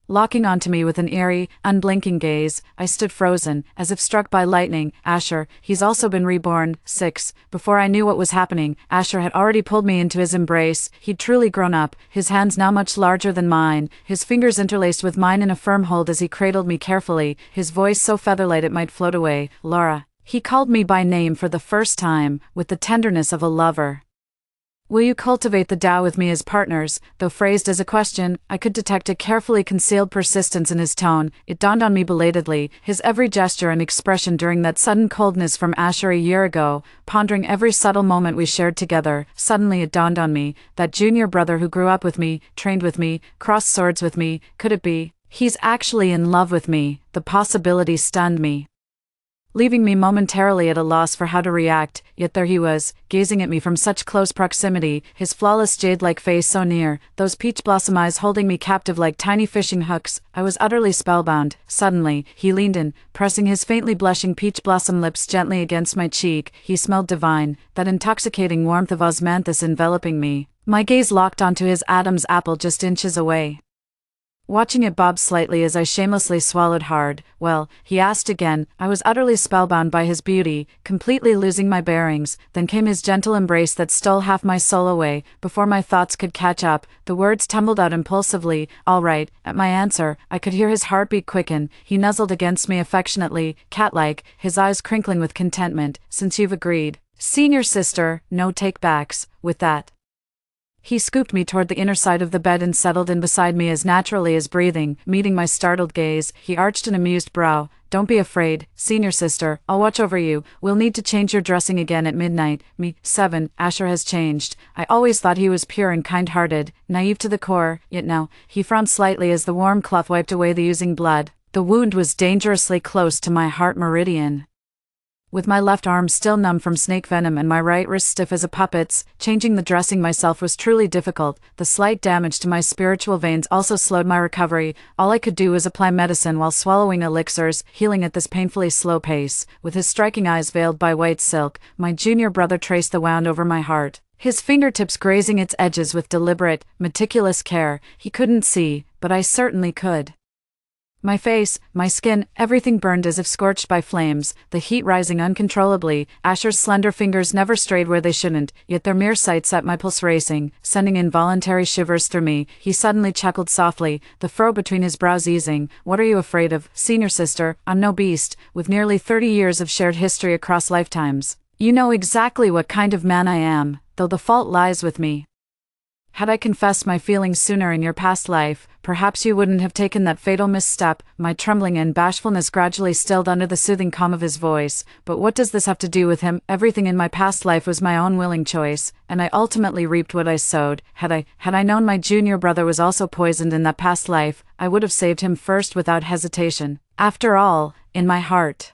Locking onto me with an eerie, unblinking gaze, I stood frozen, as if struck by lightning. "Asher, he's also been reborn." 6. Before I knew what was happening, Asher had already pulled me into his embrace. He'd truly grown up, his hands now much larger than mine, his fingers interlaced with mine in a firm hold as he cradled me carefully, his voice so featherlight it might float away. "Laura." He called me by name for the first time, with the tenderness of a lover. "Will you cultivate the Tao with me as partners?" Though phrased as a question, I could detect a carefully concealed persistence in his tone. It dawned on me belatedly, his every gesture and expression during that sudden coldness from Asher a year ago, pondering every subtle moment we shared together. Suddenly it dawned on me, that junior brother who grew up with me, trained with me, crossed swords with me, could it be? He's actually in love with me. The possibility stunned me, leaving me momentarily at a loss for how to react. Yet there he was, gazing at me from such close proximity, his flawless jade-like face so near, those peach blossom eyes holding me captive like tiny fishing hooks. I was utterly spellbound. Suddenly, he leaned in, pressing his faintly blushing peach blossom lips gently against my cheek. He smelled divine, that intoxicating warmth of osmanthus enveloping me. My gaze locked onto his Adam's apple just inches away, watching it bob slightly as I shamelessly swallowed hard. "Well," he asked again. I was utterly spellbound by his beauty, completely losing my bearings. Then came his gentle embrace that stole half my soul away. Before my thoughts could catch up, the words tumbled out impulsively. "All right." At my answer, I could hear his heartbeat quicken. He nuzzled against me affectionately, cat-like, his eyes crinkling with contentment. "Since you've agreed, senior sister, no take-backs." With that, he scooped me toward the inner side of the bed and settled in beside me as naturally as breathing. Meeting my startled gaze, he arched an amused brow. "Don't be afraid, senior sister, I'll watch over you. We'll need to change your dressing again at midnight." Me. 7. Asher has changed. I always thought he was pure and kind-hearted, naive to the core, yet now, he frowned slightly as the warm cloth wiped away the oozing blood. The wound was dangerously close to my heart meridian. With my left arm still numb from snake venom and my right wrist stiff as a puppet's, changing the dressing myself was truly difficult. The slight damage to my spiritual veins also slowed my recovery. All I could do was apply medicine while swallowing elixirs, healing at this painfully slow pace. With his striking eyes veiled by white silk, my junior brother traced the wound over my heart, his fingertips grazing its edges with deliberate, meticulous care. He couldn't see, but I certainly could. My face, my skin, everything burned as if scorched by flames, the heat rising uncontrollably. Asher's slender fingers never strayed where they shouldn't, yet their mere sight set my pulse racing, sending involuntary shivers through me. He suddenly chuckled softly, the furrow between his brows easing. What are you afraid of, senior sister? I'm no beast, with nearly 30 years of shared history across lifetimes. You know exactly what kind of man I am, though the fault lies with me. Had I confessed my feelings sooner in your past life, perhaps you wouldn't have taken that fatal misstep. My trembling and bashfulness gradually stilled under the soothing calm of his voice. But what does this have to do with him? Everything in my past life was my own willing choice, and I ultimately reaped what I sowed. Had I known my junior brother was also poisoned in that past life, I would have saved him first without hesitation. After all, in my heart,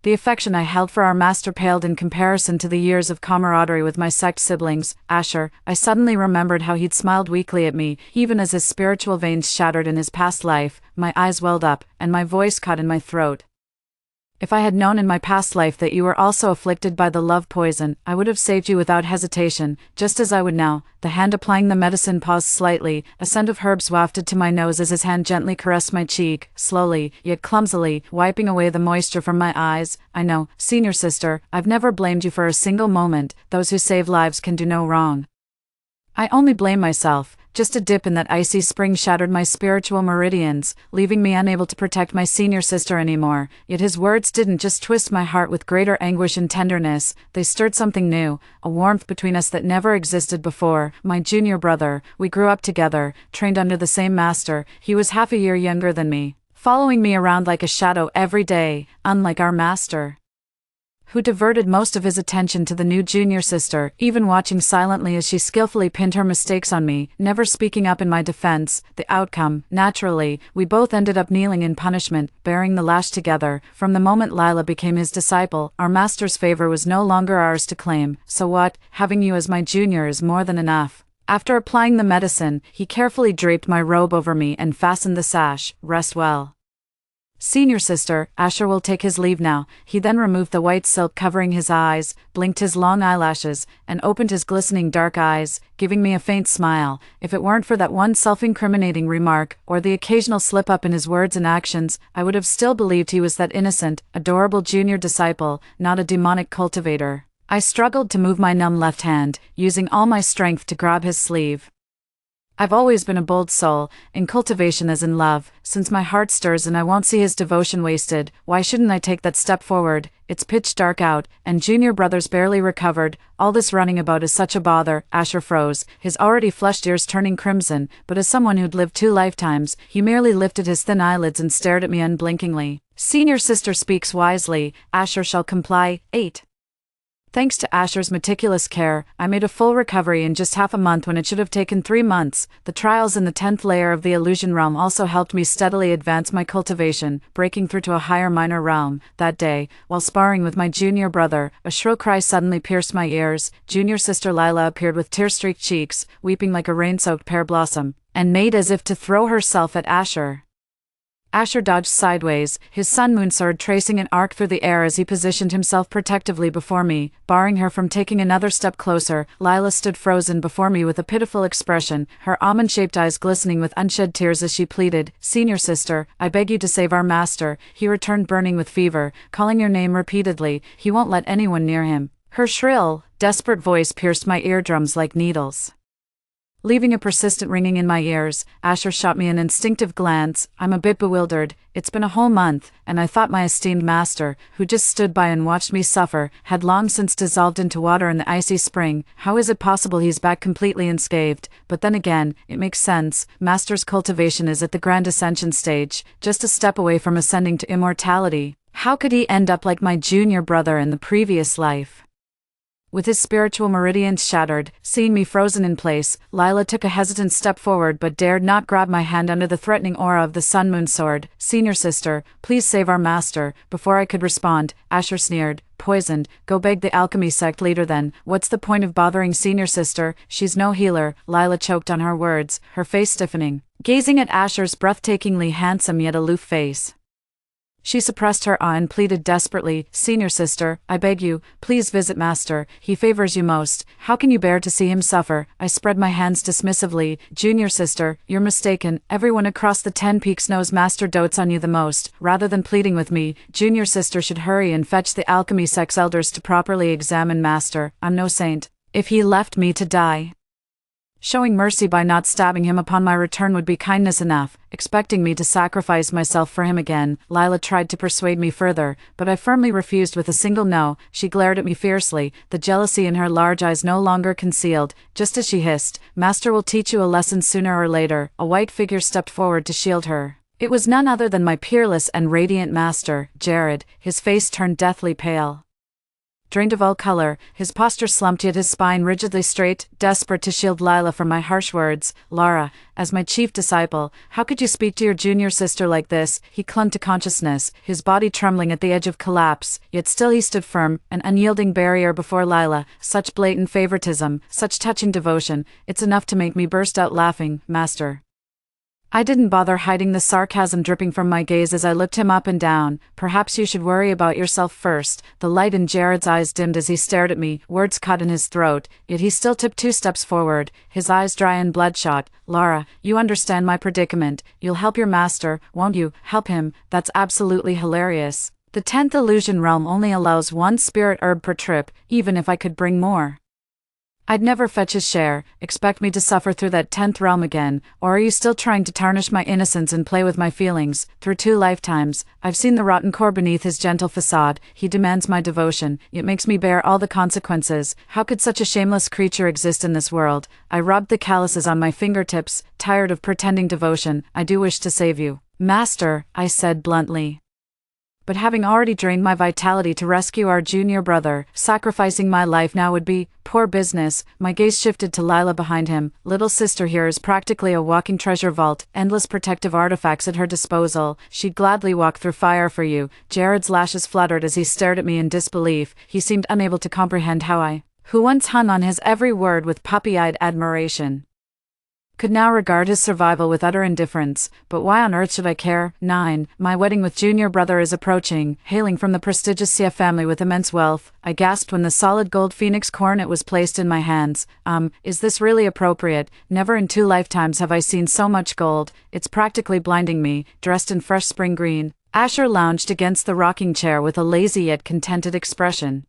the affection I held for our master paled in comparison to the years of camaraderie with my sect siblings. Asher, I suddenly remembered how he'd smiled weakly at me, even as his spiritual veins shattered in his past life. My eyes welled up, and my voice caught in my throat. If I had known in my past life that you were also afflicted by the love poison, I would have saved you without hesitation, just as I would now. The hand applying the medicine paused slightly, a scent of herbs wafted to my nose as his hand gently caressed my cheek, slowly, yet clumsily, wiping away the moisture from my eyes. I know, senior sister, I've never blamed you for a single moment. Those who save lives can do no wrong. I only blame myself. Just a dip in that icy spring shattered my spiritual meridians, leaving me unable to protect my senior sister anymore. Yet his words didn't just twist my heart with greater anguish and tenderness, they stirred something new, a warmth between us that never existed before. My junior brother, we grew up together, trained under the same master. He was half a year younger than me, following me around like a shadow every day, unlike our master, who diverted most of his attention to the new junior sister, even watching silently as she skillfully pinned her mistakes on me, never speaking up in my defense. The outcome, naturally, we both ended up kneeling in punishment, bearing the lash together. From the moment Lila became his disciple, our master's favor was no longer ours to claim. So what? Having you as my junior is more than enough. After applying the medicine, he carefully draped my robe over me and fastened the sash. Rest well, senior sister. Asher will take his leave now. He then removed the white silk covering his eyes, blinked his long eyelashes, and opened his glistening dark eyes, giving me a faint smile. If it weren't for that one self-incriminating remark, or the occasional slip-up in his words and actions, I would have still believed he was that innocent, adorable junior disciple, not a demonic cultivator. I struggled to move my numb left hand, using all my strength to grab his sleeve. I've always been a bold soul, in cultivation as in love. Since my heart stirs and I won't see his devotion wasted, why shouldn't I take that step forward? It's pitch dark out, and junior brother's barely recovered. All this running about is such a bother. Asher froze, his already flushed ears turning crimson, but as someone who'd lived 2 lifetimes, he merely lifted his thin eyelids and stared at me unblinkingly. Senior sister speaks wisely. Asher shall comply. 8. Thanks to Asher's meticulous care, I made a full recovery in just half a month when it should have taken 3 months. The trials in the 10th layer of the illusion realm also helped me steadily advance my cultivation, breaking through to a higher minor realm. That day, while sparring with my junior brother, a shrill cry suddenly pierced my ears. Junior sister Lila appeared with tear-streaked cheeks, weeping like a rain-soaked pear blossom, and made as if to throw herself at Asher. Asher dodged sideways, his sun moon sword tracing an arc through the air as he positioned himself protectively before me, barring her from taking another step closer. Lila stood frozen before me with a pitiful expression, her almond-shaped eyes glistening with unshed tears as she pleaded, "Senior sister, I beg you to save our master." He returned burning with fever, calling your name repeatedly. He won't let anyone near him. Her shrill, desperate voice pierced my eardrums like needles, leaving a persistent ringing in my ears. Asher shot me an instinctive glance. I'm a bit bewildered. It's been a whole month, and I thought my esteemed master, who just stood by and watched me suffer, had long since dissolved into water in the icy spring. How is it possible he's back completely unscathed? But then again, it makes sense. Master's cultivation is at the grand ascension stage, just a step away from ascending to immortality. How could he end up like my junior brother in the previous life? With his spiritual meridians shattered, seeing me frozen in place, Lila took a hesitant step forward but dared not grab my hand under the threatening aura of the sun moon sword. "Senior sister, please save our master." Before I could respond, Asher sneered, "Poisoned? Go beg the alchemy sect leader then. What's the point of bothering senior sister? She's no healer." Lila choked on her words, her face stiffening, gazing at Asher's breathtakingly handsome yet aloof face. She suppressed her awe and pleaded desperately, "Senior sister, I beg you, please visit master, he favors you most, how can you bear to see him suffer?" I spread my hands dismissively. "Junior sister, you're mistaken, everyone across the 10 Peaks knows master dotes on you the most." Rather than pleading with me, junior sister should hurry and fetch the alchemy sex elders to properly examine master. I'm no saint. If he left me to die, showing mercy by not stabbing him upon my return would be kindness enough. Expecting me to sacrifice myself for him again, Lila tried to persuade me further, but I firmly refused with a single no. She glared at me fiercely, the jealousy in her large eyes no longer concealed, just as she hissed, "Master will teach you a lesson sooner or later." A white figure stepped forward to shield her. It was none other than my peerless and radiant master, Jared. His face turned deathly pale, drained of all color, his posture slumped yet his spine rigidly straight, desperate to shield Lila from my harsh words. "Lara, as my chief disciple, how could you speak to your junior sister like this?" He clung to consciousness, his body trembling at the edge of collapse, yet still he stood firm, an unyielding barrier before Lila. Such blatant favoritism, such touching devotion, it's enough to make me burst out laughing. "Master." I didn't bother hiding the sarcasm dripping from my gaze as I looked him up and down. "Perhaps you should worry about yourself first." The light in Jared's eyes dimmed as he stared at me, words caught in his throat, yet he still took 2 steps forward, his eyes dry and bloodshot. "Lara, you understand my predicament. You'll help your master, won't you?" "Help him? That's absolutely hilarious. The 10th illusion realm only allows 1 spirit herb per trip, even if I could bring more, I'd never fetch his share. Expect me to suffer through that 10th realm again, or are you still trying to tarnish my innocence and play with my feelings? Through 2 lifetimes, I've seen the rotten core beneath his gentle facade. He demands my devotion, yet makes me bear all the consequences. How could such a shameless creature exist in this world?" I rubbed the calluses on my fingertips, tired of pretending devotion. "I do wish to save you, master," I said bluntly, "but having already drained my vitality to rescue our junior brother, sacrificing my life now would be poor business." My gaze shifted to Lila behind him. "Little sister here is practically a walking treasure vault, endless protective artifacts at her disposal. She'd gladly walk through fire for you." Jared's lashes fluttered as he stared at me in disbelief. He seemed unable to comprehend how I, who once hung on his every word with puppy-eyed admiration, could now regard his survival with utter indifference. But why on earth should I care? 9. My wedding with junior brother is approaching, hailing from the prestigious Sia family with immense wealth. I gasped when the solid gold phoenix coronet was placed in my hands. Is this really appropriate? Never in 2 lifetimes have I seen so much gold. It's practically blinding me." Dressed in fresh spring green, Asher lounged against the rocking chair with a lazy yet contented expression.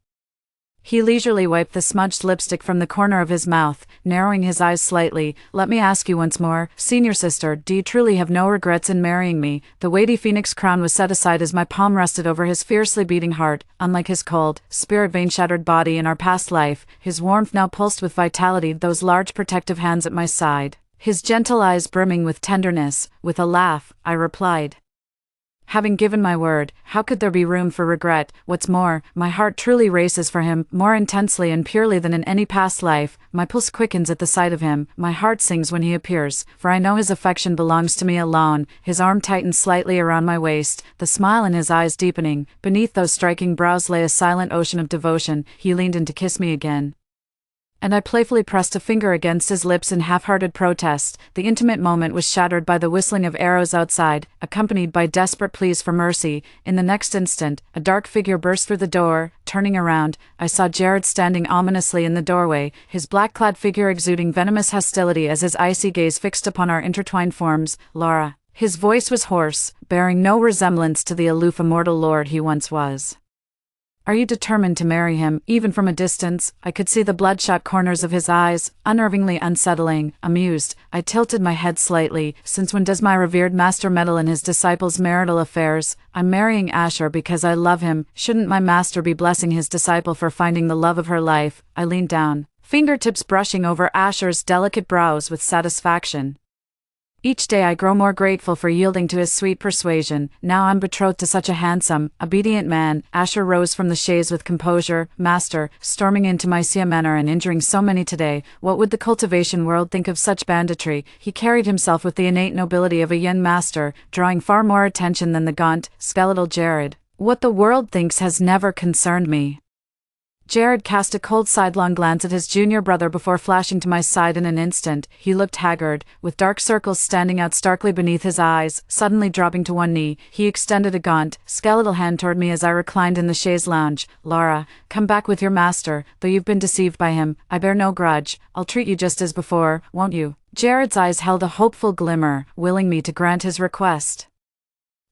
He leisurely wiped the smudged lipstick from the corner of his mouth, narrowing his eyes slightly. "Let me ask you once more, senior sister, do you truly have no regrets in marrying me?" The weighty phoenix crown was set aside as my palm rested over his fiercely beating heart. Unlike his cold, spirit vein-shattered body in our past life, his warmth now pulsed with vitality, those large protective hands at my side, his gentle eyes brimming with tenderness. With a laugh, I replied, "Having given my word, how could there be room for regret? What's more, my heart truly races for him, more intensely and purely than in any past life. My pulse quickens at the sight of him, my heart sings when he appears, for I know his affection belongs to me alone." His arm tightened slightly around my waist, the smile in his eyes deepening. Beneath those striking brows lay a silent ocean of devotion. He leaned in to kiss me again, and I playfully pressed a finger against his lips in half-hearted protest. The intimate moment was shattered by the whistling of arrows outside, accompanied by desperate pleas for mercy. In the next instant, a dark figure burst through the door. Turning around, I saw Jared standing ominously in the doorway, his black-clad figure exuding venomous hostility as his icy gaze fixed upon our intertwined forms. "Lara." His voice was hoarse, bearing no resemblance to the aloof immortal lord he once was. "Are you determined to marry him, even from a distance?" I could see the bloodshot corners of his eyes, unnervingly unsettling. Amused, I tilted my head slightly. "Since when does my revered master meddle in his disciples' marital affairs?" "I'm marrying Asher because I love him. Shouldn't my master be blessing his disciple for finding the love of her life?" I leaned down, fingertips brushing over Asher's delicate brows with satisfaction. Each day I grow more grateful for yielding to his sweet persuasion. Now I'm betrothed to such a handsome, obedient man. Asher rose from the chaise with composure. "Master, storming into my Sia manor and injuring so many today, what would the cultivation world think of such banditry?" He carried himself with the innate nobility of a young master, drawing far more attention than the gaunt, skeletal Jared. "What the world thinks has never concerned me. Jared cast a cold sidelong glance at his junior brother before flashing to my side in an instant. He looked haggard, with dark circles standing out starkly beneath his eyes. Suddenly dropping to one knee, he extended a gaunt, skeletal hand toward me as I reclined in the chaise lounge. "Laura, come back with your master. Though you've been deceived by him, I bear no grudge. I'll treat you just as before, won't you?" Jared's eyes held a hopeful glimmer, willing me to grant his request.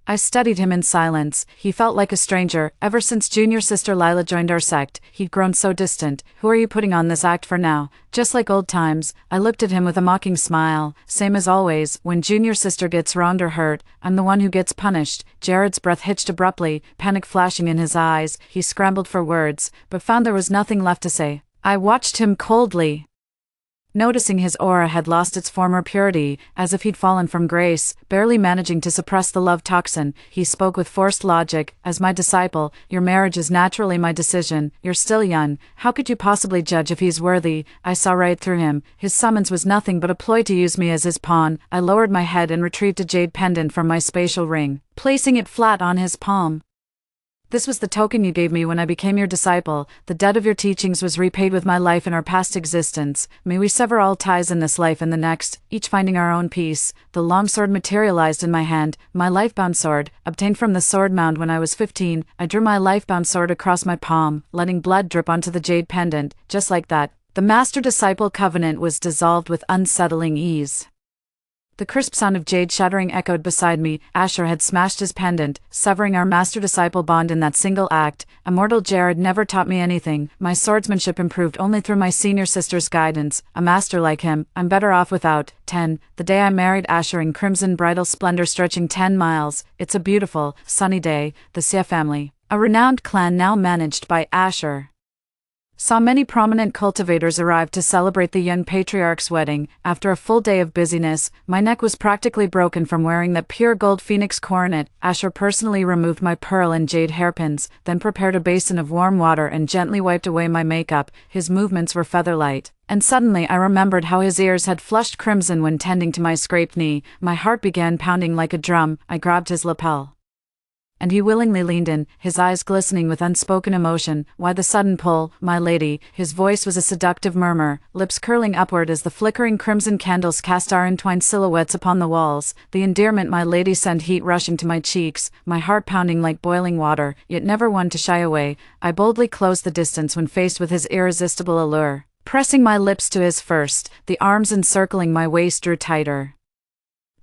I studied him in silence. He felt like a stranger. Ever since junior sister Lila joined our sect, he'd grown so distant. "Who are you putting on this act for now?" Just like old times, I looked at him with a mocking smile. "Same as always, when junior sister gets wronged or hurt, I'm the one who gets punished." Jared's breath hitched abruptly, panic flashing in his eyes. He scrambled for words, but found there was nothing left to say. I watched him coldly, noticing his aura had lost its former purity, as if he'd fallen from grace. Barely managing to suppress the love toxin, he spoke with forced logic. "As my disciple, your marriage is naturally my decision. You're still young. How could you possibly judge if he's worthy?" I saw right through him. His summons was nothing but a ploy to use me as his pawn. I lowered my head and retrieved a jade pendant from my spatial ring, placing it flat on his palm. "This was the token you gave me when I became your disciple. The debt of your teachings was repaid with my life in our past existence. May we sever all ties in this life and the next, each finding our own peace." The long sword materialized in my hand, my lifebound sword, obtained from the sword mound when I was 15. I drew my lifebound sword across my palm, letting blood drip onto the jade pendant. Just like that, the master-disciple covenant was dissolved with unsettling ease. The crisp sound of jade shattering echoed beside me. Asher had smashed his pendant, severing our master-disciple bond in that single act. Immortal Jared never taught me anything. My swordsmanship improved only through my senior sister's guidance. A master like him, I'm better off without. 10. The day I married Asher in crimson bridal splendor stretching 10 miles. It's a beautiful, sunny day. The Sia family, a renowned clan now managed by Asher, saw many prominent cultivators arrive to celebrate the young patriarch's wedding. After a full day of busyness, my neck was practically broken from wearing that pure gold phoenix coronet. Asher personally removed my pearl and jade hairpins, then prepared a basin of warm water and gently wiped away my makeup. His movements were feather-light, and suddenly I remembered how his ears had flushed crimson when tending to my scraped knee. My heart began pounding like a drum. I grabbed his lapel, and he willingly leaned in, his eyes glistening with unspoken emotion. "Why the sudden pull, my lady?" His voice was a seductive murmur, lips curling upward as the flickering crimson candles cast our entwined silhouettes upon the walls. The endearment, my lady, sent heat rushing to my cheeks, my heart pounding like boiling water, yet never one to shy away. I boldly closed the distance when faced with his irresistible allure. Pressing my lips to his first, the arms encircling my waist drew tighter.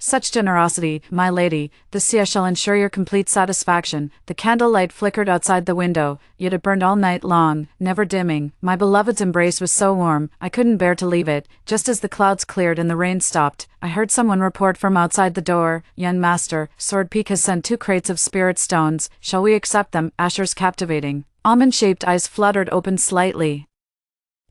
"Such generosity, my lady. The Sia shall ensure your complete satisfaction." The candlelight flickered outside the window, yet it burned all night long, never dimming. My beloved's embrace was so warm, I couldn't bear to leave it. Just as the clouds cleared and the rain stopped, I heard someone report from outside the door. "Young master, Sword Peak has sent 2 crates of spirit stones. Shall we accept them?" Asher's captivating, almond-shaped eyes fluttered open slightly.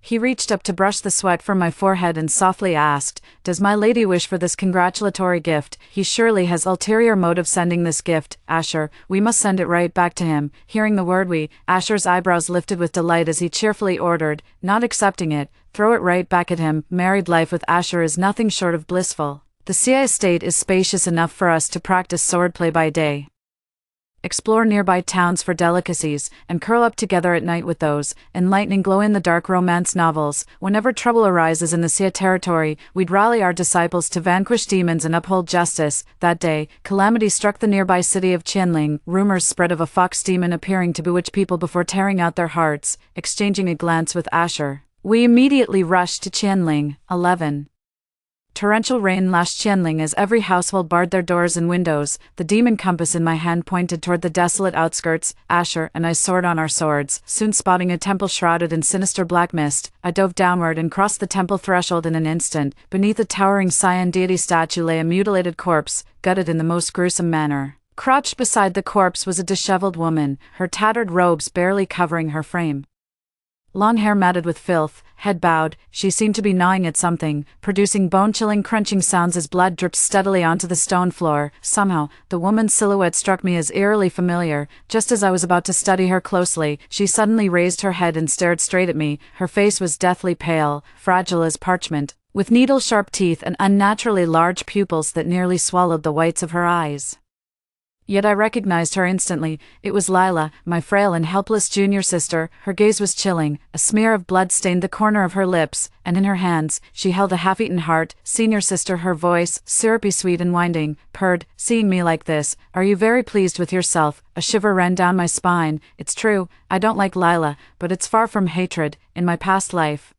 He reached up to brush the sweat from my forehead and softly asked, "Does my lady wish for this congratulatory gift?" He surely has ulterior motive sending this gift. "Asher, we must send it right back to him." Hearing the word "we," Asher's eyebrows lifted with delight as he cheerfully ordered, "Not accepting it, throw it right back at him." Married life with Asher is nothing short of blissful. The Sia estate is spacious enough for us to practice swordplay by day, explore nearby towns for delicacies, and curl up together at night with those enlightening glow-in-the-dark romance novels. Whenever trouble arises in the Sia territory, we'd rally our disciples to vanquish demons and uphold justice. That day, calamity struck the nearby city of Qianling. Rumors spread of a fox demon appearing to bewitch people before tearing out their hearts. Exchanging a glance with Asher, we immediately rushed to Qianling. 11. Torrential rain lashed Qianling as every household barred their doors and windows. The demon compass in my hand pointed toward the desolate outskirts. Asher and I soared on our swords. Soon spotting a temple shrouded in sinister black mist, I dove downward and crossed the temple threshold in an instant. Beneath a towering Saiyan deity statue lay a mutilated corpse, gutted in the most gruesome manner. Crouched beside the corpse was a disheveled woman, her tattered robes barely covering her frame. Long hair matted with filth, head bowed, she seemed to be gnawing at something, producing bone-chilling crunching sounds as blood dripped steadily onto the stone floor. Somehow, the woman's silhouette struck me as eerily familiar. Just as I was about to study her closely, she suddenly raised her head and stared straight at me. Her face was deathly pale, fragile as parchment, with needle-sharp teeth and unnaturally large pupils that nearly swallowed the whites of her eyes. Yet I recognized her instantly. It was Lila, my frail and helpless junior sister. Her gaze was chilling, a smear of blood stained the corner of her lips, and in her hands, she held a half-eaten heart. Senior sister, her voice, syrupy sweet and winding, purred, "Seeing me like this, are you very pleased with yourself?" A shiver ran down my spine. It's true, I don't like Lila, but it's far from hatred. In my past life,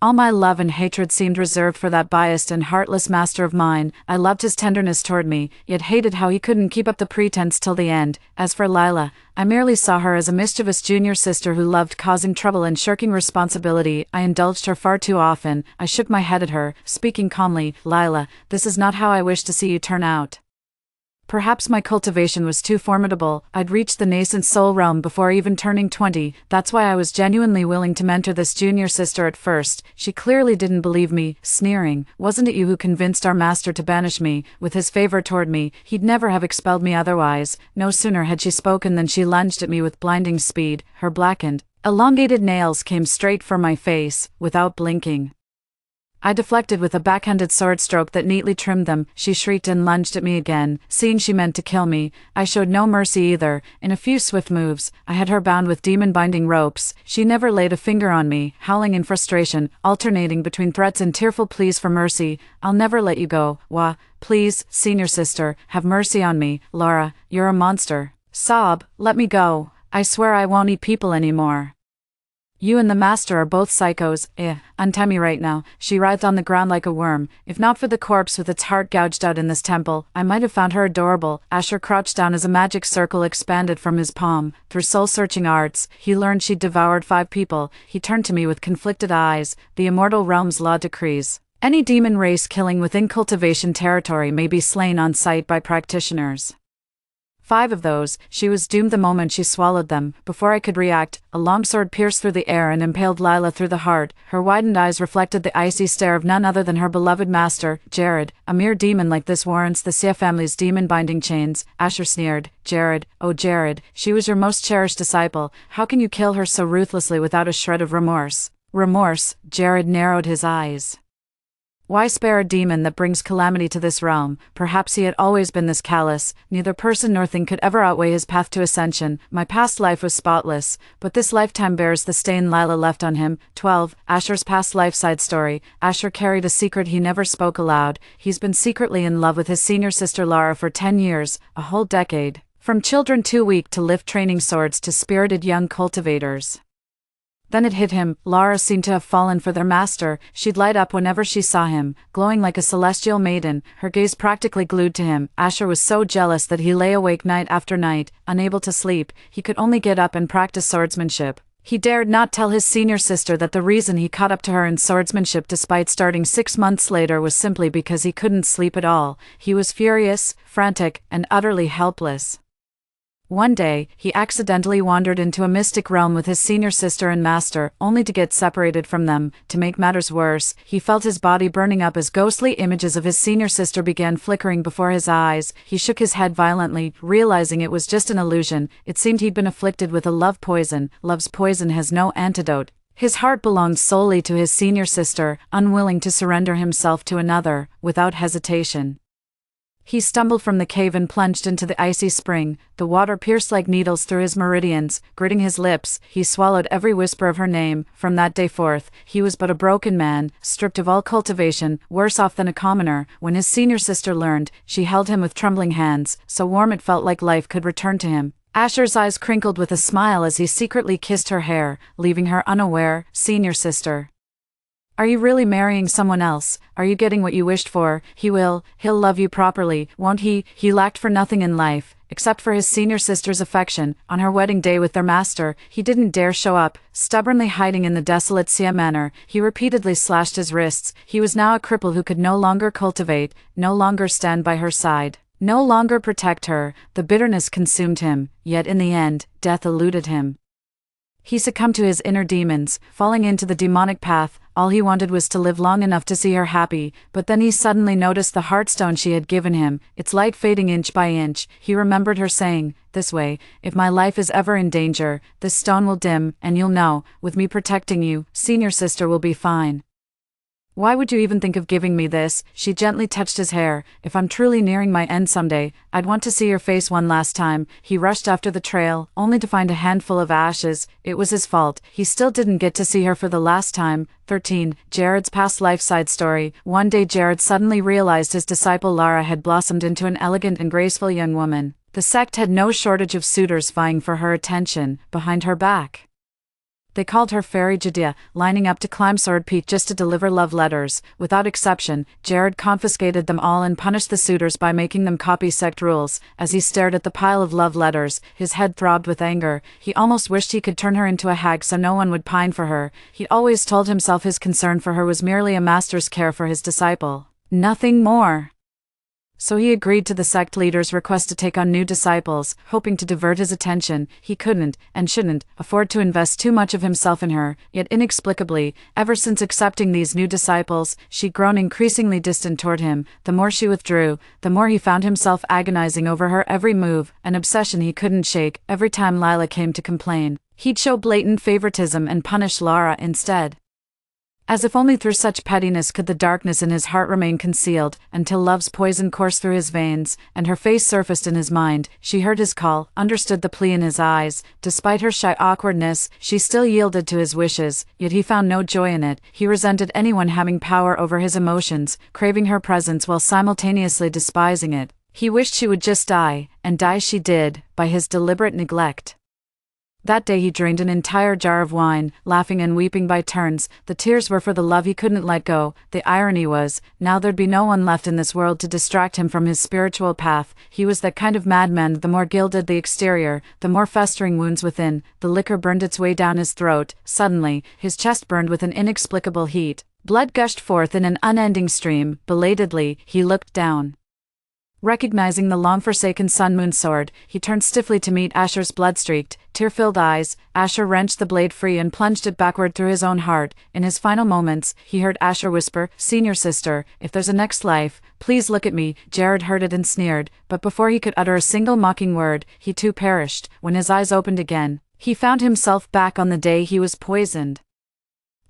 all my love and hatred seemed reserved for that biased and heartless master of mine. I loved his tenderness toward me, yet hated how he couldn't keep up the pretense till the end. As for Lila, I merely saw her as a mischievous junior sister who loved causing trouble and shirking responsibility. I indulged her far too often. I shook my head at her, speaking calmly. "Lila, this is not how I wish to see you turn out." Perhaps my cultivation was too formidable. I'd reached the nascent soul realm before even turning 20. That's why I was genuinely willing to mentor this junior sister at first. She clearly didn't believe me, sneering, "Wasn't it you who convinced our master to banish me? With his favor toward me, he'd never have expelled me otherwise." No sooner had she spoken than she lunged at me with blinding speed. Her blackened, elongated nails came straight for my face, without blinking. I deflected with a backhanded sword stroke that neatly trimmed them. She shrieked and lunged at me again. Seeing she meant to kill me, I showed no mercy either. In a few swift moves, I had her bound with demon-binding ropes. She never laid a finger on me, howling in frustration, alternating between threats and tearful pleas for mercy. "I'll never let you go. Wah, please, senior sister, have mercy on me. Laura, you're a monster." Sob, "Let me go. I swear I won't eat people anymore. You and the master are both psychos. Untie me right now." She writhed on the ground like a worm. If not for the corpse with its heart gouged out in this temple, I might have found her adorable. Asher crouched down as a magic circle expanded from his palm. Through soul-searching arts, he learned she'd devoured 5 people. He turned to me with conflicted eyes. "The immortal realm's law decrees any demon race killing within cultivation territory may be slain on sight by practitioners. 5 of those, she was doomed the moment she swallowed them." Before I could react, a long sword pierced through the air and impaled Lila through the heart. Her widened eyes reflected the icy stare of none other than her beloved master, Jared. "A mere demon like this warrants the Sia family's demon-binding chains." Asher sneered. "Jared, oh Jared, she was your most cherished disciple. How can you kill her so ruthlessly without a shred of remorse?" "Remorse?" Jared narrowed his eyes. "Why spare a demon that brings calamity to this realm?" Perhaps he had always been this callous. Neither person nor thing could ever outweigh his path to ascension. My past life was spotless, but this lifetime bears the stain Lila left on him. 12. Asher's past life side story. Asher carried a secret he never spoke aloud. He's been secretly in love with his senior sister Lara for 10 years, a whole decade. From children too weak to lift training swords to spirited young cultivators. Then it hit him. Lara seemed to have fallen for their master. She'd light up whenever she saw him, glowing like a celestial maiden, her gaze practically glued to him. Asher was so jealous that he lay awake night after night, unable to sleep. He could only get up and practice swordsmanship. He dared not tell his senior sister that the reason he caught up to her in swordsmanship despite starting 6 months later was simply because he couldn't sleep at all. He was furious, frantic, and utterly helpless. One day, he accidentally wandered into a mystic realm with his senior sister and master, only to get separated from them. To make matters worse, he felt his body burning up as ghostly images of his senior sister began flickering before his eyes. He shook his head violently, realizing it was just an illusion. It seemed he'd been afflicted with a love poison. Love's poison has no antidote. His heart belonged solely to his senior sister, unwilling to surrender himself to another, without hesitation. He stumbled from the cave and plunged into the icy spring. The water pierced like needles through his meridians. Gritting his lips, he swallowed every whisper of her name. From that day forth, he was but a broken man, stripped of all cultivation, worse off than a commoner. When his senior sister learned, she held him with trembling hands, so warm it felt like life could return to him. Asher's eyes crinkled with a smile as he secretly kissed her hair, leaving her unaware. "Senior sister, are you really marrying someone else? Are you getting what you wished for? He'll love you properly, won't he?" He lacked for nothing in life, except for his senior sister's affection. On her wedding day with their master, he didn't dare show up, stubbornly hiding in the desolate Sia manor. He repeatedly slashed his wrists. He was now a cripple who could no longer cultivate, no longer stand by her side, no longer protect her. The bitterness consumed him, yet in the end, death eluded him. He succumbed to his inner demons, falling into the demonic path. All he wanted was to live long enough to see her happy, but then he suddenly noticed the heartstone she had given him, its light fading inch by inch. He remembered her saying, "This way, if my life is ever in danger, this stone will dim, and you'll know, with me protecting you, senior sister will be fine." Why would you even think of giving me this? She gently touched his hair. If I'm truly nearing my end someday, I'd want to see your face one last time. He rushed after the trail, only to find a handful of ashes. It was his fault. He still didn't get to see her for the last time. 13. Jared's past life side story. One day Jared suddenly realized his disciple Lara had blossomed into an elegant and graceful young woman. The sect had no shortage of suitors vying for her attention, behind her back. They called her Fairy Judea, lining up to climb Sword Peak just to deliver love letters. Without exception, Jared confiscated them all and punished the suitors by making them copy sect rules. As he stared at the pile of love letters, his head throbbed with anger. He almost wished he could turn her into a hag so no one would pine for her. He'd always told himself his concern for her was merely a master's care for his disciple. Nothing more. So he agreed to the sect leader's request to take on new disciples, hoping to divert his attention. He couldn't, and shouldn't, afford to invest too much of himself in her, yet inexplicably, ever since accepting these new disciples, she'd grown increasingly distant toward him. The more she withdrew, the more he found himself agonizing over her every move, an obsession he couldn't shake. Every time Lila came to complain, he'd show blatant favoritism and punish Lara instead. As if only through such pettiness could the darkness in his heart remain concealed, until love's poison coursed through his veins, and her face surfaced in his mind. She heard his call, understood the plea in his eyes. Despite her shy awkwardness, she still yielded to his wishes, yet he found no joy in it. He resented anyone having power over his emotions, craving her presence while simultaneously despising it. He wished she would just die, and die she did, by his deliberate neglect. That day he drained an entire jar of wine, laughing and weeping by turns. The tears were for the love he couldn't let go. The irony was, now there'd be no one left in this world to distract him from his spiritual path. He was that kind of madman. The more gilded the exterior, the more festering wounds within. The liquor burned its way down his throat. Suddenly, his chest burned with an inexplicable heat. Blood gushed forth in an unending stream. Belatedly, he looked down. Recognizing the long-forsaken sun-moon sword, he turned stiffly to meet Asher's blood-streaked, tear-filled eyes. Asher wrenched the blade free and plunged it backward through his own heart. In his final moments, he heard Asher whisper, "Senior sister, if there's a next life, please look at me." Jared heard it and sneered, but before he could utter a single mocking word, he too perished. When his eyes opened again, he found himself back on the day he was poisoned.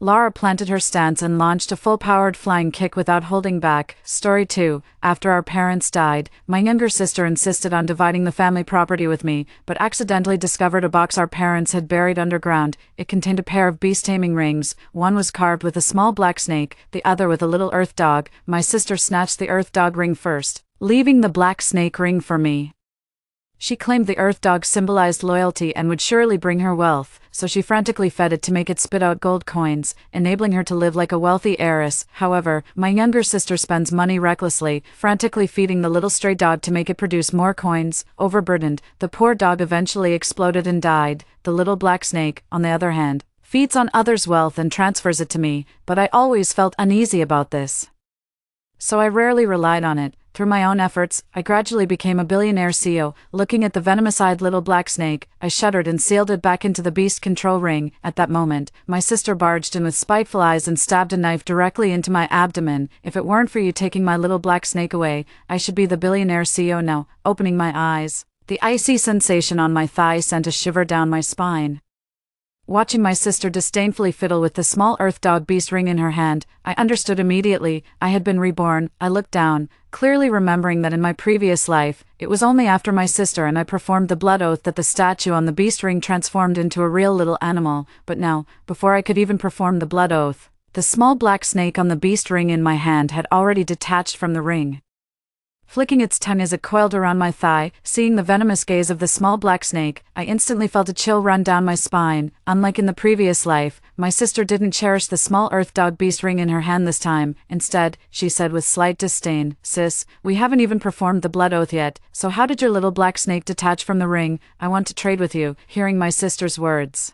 Lara planted her stance and launched a full-powered flying kick without holding back. Story 2. After our parents died, my younger sister insisted on dividing the family property with me, but accidentally discovered a box our parents had buried underground. It contained a pair of beast-taming rings. One was carved with a small black snake, the other with a little earth dog. My sister snatched the earth dog ring first, leaving the black snake ring for me. She claimed the earth dog symbolized loyalty and would surely bring her wealth, so she frantically fed it to make it spit out gold coins, enabling her to live like a wealthy heiress. However, my younger sister spends money recklessly, frantically feeding the little stray dog to make it produce more coins. Overburdened, the poor dog eventually exploded and died. The little black snake, on the other hand, feeds on others' wealth and transfers it to me, but I always felt uneasy about this. So I rarely relied on it. Through my own efforts, I gradually became a billionaire CEO. Looking at the venomous-eyed little black snake, I shuddered and sealed it back into the beast control ring. At that moment, my sister barged in with spiteful eyes and stabbed a knife directly into my abdomen. "If it weren't for you taking my little black snake away, I should be the billionaire CEO now." Opening my eyes, the icy sensation on my thigh sent a shiver down my spine. Watching my sister disdainfully fiddle with the small earth dog beast ring in her hand, I understood immediately. I had been reborn. I looked down, clearly remembering that in my previous life, it was only after my sister and I performed the blood oath that the statue on the beast ring transformed into a real little animal. But now, before I could even perform the blood oath, the small black snake on the beast ring in my hand had already detached from the ring. Flicking its tongue as it coiled around my thigh, seeing the venomous gaze of the small black snake, I instantly felt a chill run down my spine. Unlike in the previous life, my sister didn't cherish the small earth dog beast ring in her hand this time. Instead, she said with slight disdain, "Sis, we haven't even performed the blood oath yet, so how did your little black snake detach from the ring? I want to trade with you." Hearing my sister's words,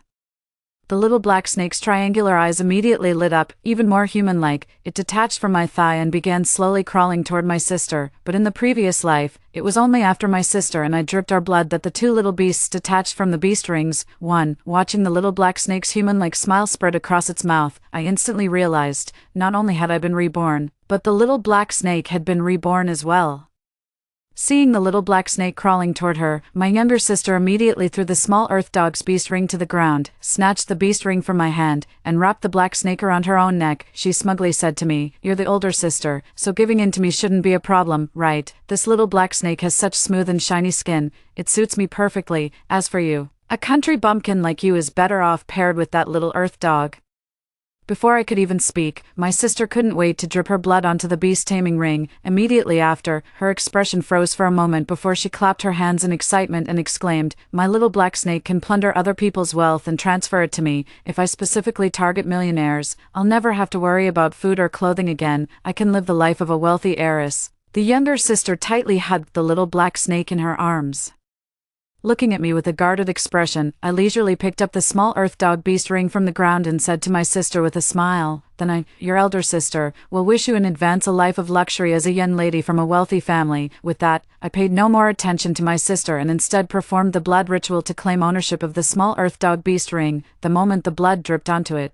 the little black snake's triangular eyes immediately lit up, even more human-like. It detached from my thigh and began slowly crawling toward my sister. But in the previous life, it was only after my sister and I dripped our blood that the two little beasts detached from the beast rings. Watching the little black snake's human-like smile spread across its mouth, I instantly realized, not only had I been reborn, but the little black snake had been reborn as well. Seeing the little black snake crawling toward her, my younger sister immediately threw the small earth dog's beast ring to the ground, snatched the beast ring from my hand, and wrapped the black snake around her own neck. She smugly said to me, "You're the older sister, so giving in to me shouldn't be a problem, right? This little black snake has such smooth and shiny skin, it suits me perfectly. As for you, a country bumpkin like you is better off paired with that little earth dog." Before I could even speak, my sister couldn't wait to drip her blood onto the beast-taming ring. Immediately after, her expression froze for a moment before she clapped her hands in excitement and exclaimed, "My little black snake can plunder other people's wealth and transfer it to me. If I specifically target millionaires, I'll never have to worry about food or clothing again. I can live the life of a wealthy heiress." The younger sister tightly hugged the little black snake in her arms. Looking at me with a guarded expression, I leisurely picked up the small earth dog beast ring from the ground and said to my sister with a smile, "Then I, your elder sister, will wish you in advance a life of luxury as a young lady from a wealthy family." With that, I paid no more attention to my sister and instead performed the blood ritual to claim ownership of the small earth dog beast ring. The moment the blood dripped onto it,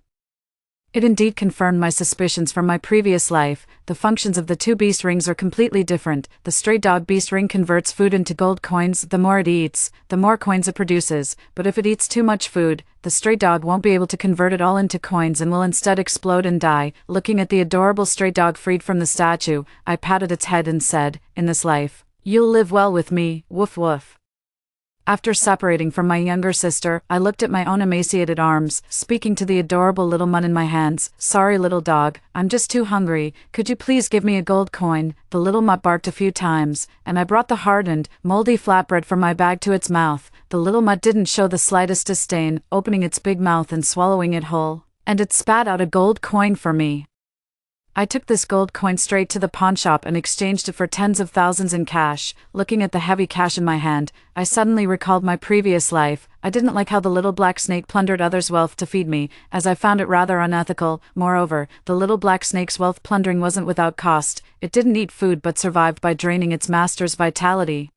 it indeed confirmed my suspicions from my previous life. The functions of the two beast rings are completely different. The stray dog beast ring converts food into gold coins. The more it eats, the more coins it produces, but if it eats too much food, the stray dog won't be able to convert it all into coins and will instead explode and die. Looking at the adorable stray dog freed from the statue, I patted its head and said, "In this life, you'll live well with me, woof woof." After separating from my younger sister, I looked at my own emaciated arms, speaking to the adorable little mutt in my hands. "Sorry little dog, I'm just too hungry. Could you please give me a gold coin?" The little mutt barked a few times, and I brought the hardened, moldy flatbread from my bag to its mouth. The little mutt didn't show the slightest disdain, opening its big mouth and swallowing it whole, and it spat out a gold coin for me. I took this gold coin straight to the pawn shop and exchanged it for tens of thousands in cash. Looking at the heavy cash in my hand, I suddenly recalled my previous life. I didn't like how the little black snake plundered others' wealth to feed me, as I found it rather unethical. Moreover, the little black snake's wealth plundering wasn't without cost. It didn't eat food but survived by draining its master's vitality.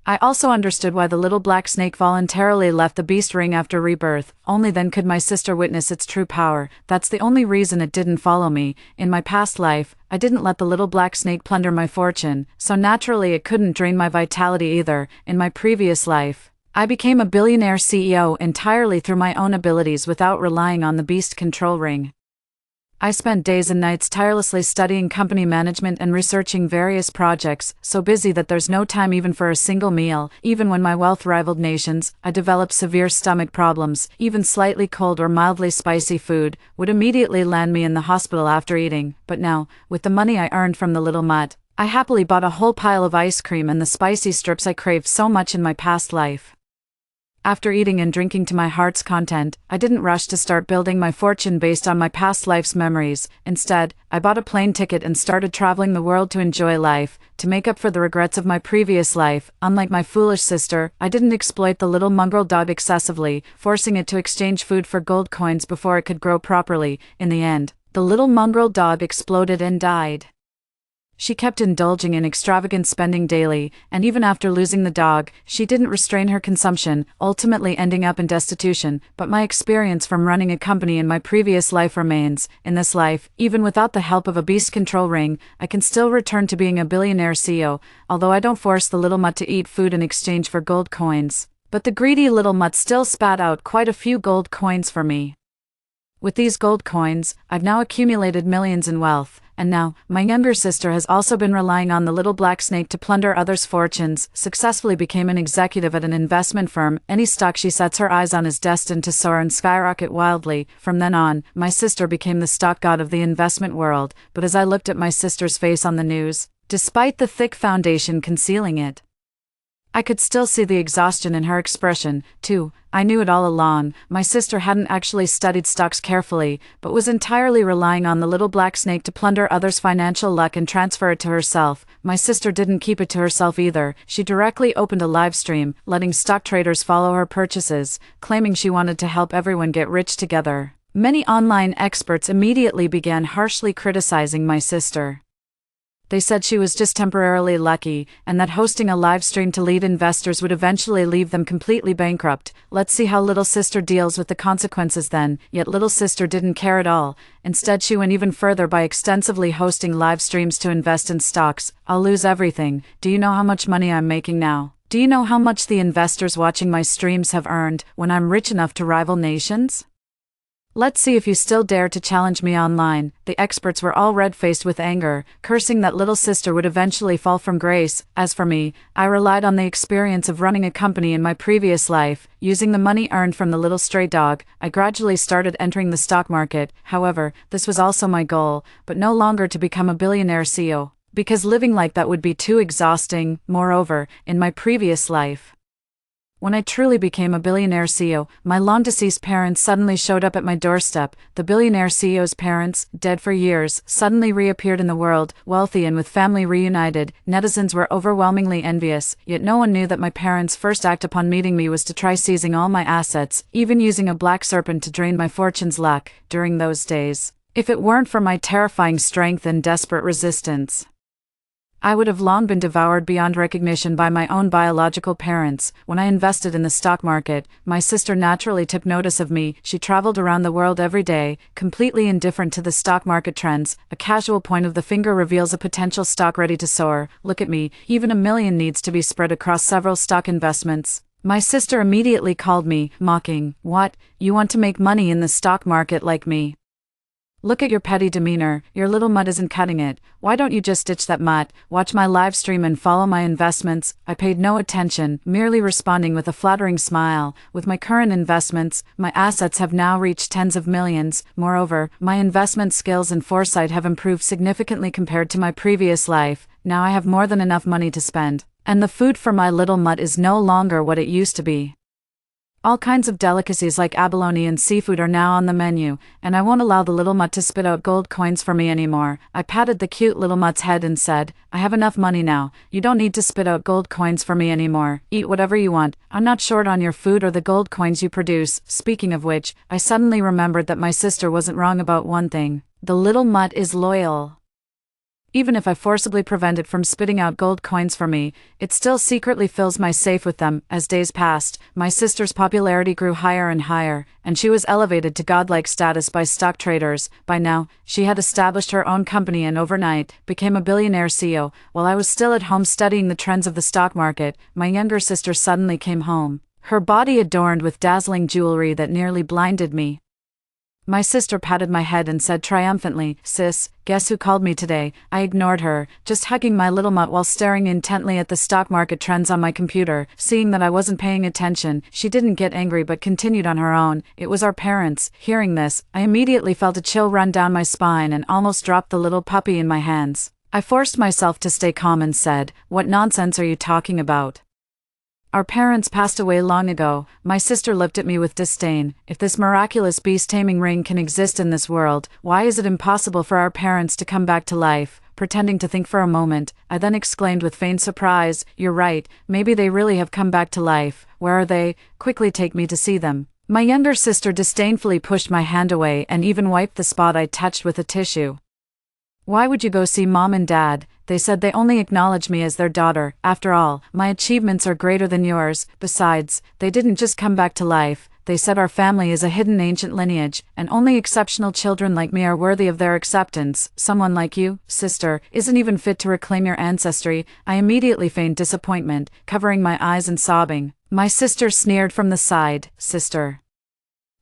I also understood why the little black snake voluntarily left the beast ring after rebirth. Only then could my sister witness its true power. That's the only reason it didn't follow me. In my past life, I didn't let the little black snake plunder my fortune, so naturally it couldn't drain my vitality either. In my previous life, I became a billionaire CEO entirely through my own abilities without relying on the beast control ring. I spent days and nights tirelessly studying company management and researching various projects, so busy that there's no time even for a single meal. Even when my wealth rivaled nations, I developed severe stomach problems. Even slightly cold or mildly spicy food would immediately land me in the hospital after eating. But now, with the money I earned from the little mutt, I happily bought a whole pile of ice cream and the spicy strips I craved so much in my past life. After eating and drinking to my heart's content, I didn't rush to start building my fortune based on my past life's memories. Instead, I bought a plane ticket and started traveling the world to enjoy life, to make up for the regrets of my previous life. Unlike my foolish sister, I didn't exploit the little mongrel dog excessively, forcing it to exchange food for gold coins before it could grow properly. In the end, the little mongrel dog exploded and died. She kept indulging in extravagant spending daily, and even after losing the dog, she didn't restrain her consumption, ultimately ending up in destitution. But my experience from running a company in my previous life remains. In this life, even without the help of a beast control ring, I can still return to being a billionaire CEO, although I don't force the little mutt to eat food in exchange for gold coins. But the greedy little mutt still spat out quite a few gold coins for me. With these gold coins, I've now accumulated millions in wealth. And now, my younger sister has also been relying on the little black snake to plunder others' fortunes, successfully became an executive at an investment firm. Any stock she sets her eyes on is destined to soar and skyrocket wildly. From then on, my sister became the stock god of the investment world. But as I looked at my sister's face on the news, despite the thick foundation concealing it, I could still see the exhaustion in her expression, too. I knew it all along. My sister hadn't actually studied stocks carefully, but was entirely relying on the little black snake to plunder others' financial luck and transfer it to herself. My sister didn't keep it to herself either. She directly opened a live stream, letting stock traders follow her purchases, claiming she wanted to help everyone get rich together. Many online experts immediately began harshly criticizing my sister. They said she was just temporarily lucky, and that hosting a live stream to lead investors would eventually leave them completely bankrupt. Let's see how little sister deals with the consequences then. Yet little sister didn't care at all. Instead, she went even further by extensively hosting live streams to invest in stocks. I'll lose everything. Do you know how much money I'm making now? Do you know how much the investors watching my streams have earned when I'm rich enough to rival nations? Let's see if you still dare to challenge me online. The experts were all red-faced with anger, cursing that little sister would eventually fall from grace. As for me, I relied on the experience of running a company in my previous life. Using the money earned from the little stray dog, I gradually started entering the stock market. However, this was also my goal, but no longer to become a billionaire CEO, because living like that would be too exhausting. Moreover, in my previous life, when I truly became a billionaire CEO, my long-deceased parents suddenly showed up at my doorstep. The billionaire CEO's parents, dead for years, suddenly reappeared in the world, wealthy and with family reunited. Netizens were overwhelmingly envious, yet no one knew that my parents' first act upon meeting me was to try seizing all my assets, even using a black serpent to drain my fortune's luck. During those days, if it weren't for my terrifying strength and desperate resistance, I would have long been devoured beyond recognition by my own biological parents. When I invested in the stock market, my sister naturally took notice of me. She traveled around the world every day, completely indifferent to the stock market trends. A casual point of the finger reveals a potential stock ready to soar. Look at me, even $1 million needs to be spread across several stock investments. My sister immediately called me, mocking, "What? You want to make money in the stock market like me? Look at your petty demeanor, your little mutt isn't cutting it. Why don't you just ditch that mutt, watch my live stream and follow my investments?" I paid no attention, merely responding with a flattering smile. With my current investments, my assets have now reached tens of millions. Moreover, my investment skills and foresight have improved significantly compared to my previous life. Now I have more than enough money to spend, and the food for my little mutt is no longer what it used to be. All kinds of delicacies like abalone and seafood are now on the menu, and I won't allow the little mutt to spit out gold coins for me anymore. I patted the cute little mutt's head and said, "I have enough money now. You don't need to spit out gold coins for me anymore. Eat whatever you want. I'm not short on your food or the gold coins you produce." Speaking of which, I suddenly remembered that my sister wasn't wrong about one thing. The little mutt is loyal. Even if I forcibly prevent it from spitting out gold coins for me, it still secretly fills my safe with them. As days passed, my sister's popularity grew higher and higher, and she was elevated to godlike status by stock traders. By now, she had established her own company and overnight became a billionaire CEO. While I was still at home studying the trends of the stock market, my younger sister suddenly came home, her body adorned with dazzling jewelry that nearly blinded me. My sister patted my head and said triumphantly, "Sis, guess who called me today?" I ignored her, just hugging my little mutt while staring intently at the stock market trends on my computer. Seeing that I wasn't paying attention, she didn't get angry but continued on her own. It was our parents. Hearing this, I immediately felt a chill run down my spine and almost dropped the little puppy in my hands. I forced myself to stay calm and said, "What nonsense are you talking about? Our parents passed away long ago." My sister looked at me with disdain. If this miraculous beast-taming ring can exist in this world, why is it impossible for our parents to come back to life? Pretending to think for a moment, I then exclaimed with feigned surprise, "You're right, maybe they really have come back to life. Where are they? Quickly take me to see them." My younger sister disdainfully pushed my hand away and even wiped the spot I touched with a tissue. "Why would you go see Mom and Dad? They said they only acknowledge me as their daughter. After all, my achievements are greater than yours. Besides, they didn't just come back to life. They said our family is a hidden ancient lineage, and only exceptional children like me are worthy of their acceptance. Someone like you, sister, isn't even fit to reclaim your ancestry." I immediately feigned disappointment, covering my eyes and sobbing. My sister sneered from the side, "Sister,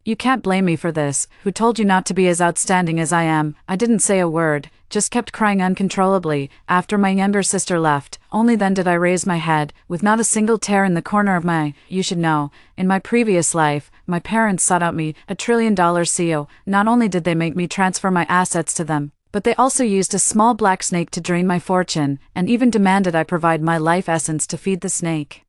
you can't blame me for this. Who told you not to be as outstanding as I am?" I didn't say a word, just kept crying uncontrollably. After my younger sister left, only then did I raise my head, with not a single tear in the corner of my eye. You should know, in my previous life, my parents sought out me, $1 trillion CEO. Not only did they make me transfer my assets to them, but they also used a small black snake to drain my fortune, and even demanded I provide my life essence to feed the snake.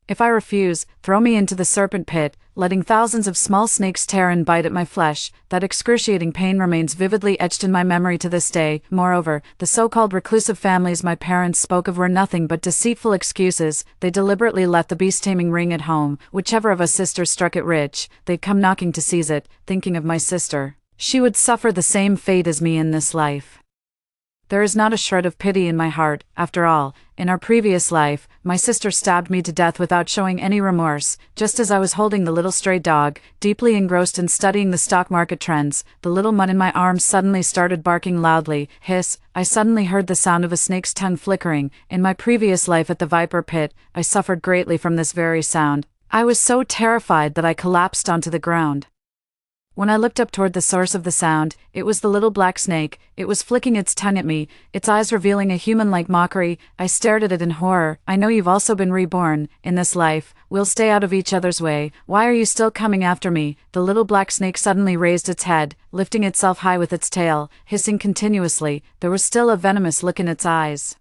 If I refuse, throw me into the serpent pit, letting thousands of small snakes tear and bite at my flesh. That excruciating pain remains vividly etched in my memory to this day. Moreover, the so-called reclusive families my parents spoke of were nothing but deceitful excuses. They deliberately left the beast-taming ring at home. Whichever of us sisters struck it rich, they'd come knocking to seize it. Thinking of my sister, she would suffer the same fate as me in this life. There is not a shred of pity in my heart. After all, in our previous life, my sister stabbed me to death without showing any remorse. Just as I was holding the little stray dog, deeply engrossed in studying the stock market trends, the little mutt in my arms suddenly started barking loudly. Hiss! I suddenly heard the sound of a snake's tongue flickering. In my previous life at the viper pit, I suffered greatly from this very sound. I was so terrified that I collapsed onto the ground. When I looked up toward the source of the sound, it was the little black snake. It was flicking its tongue at me, its eyes revealing a human-like mockery. I stared at it in horror. I know you've also been reborn. In this life, we'll stay out of each other's way. Why are you still coming after me? The little black snake suddenly raised its head, lifting itself high with its tail, hissing continuously. There was still a venomous look in its eyes.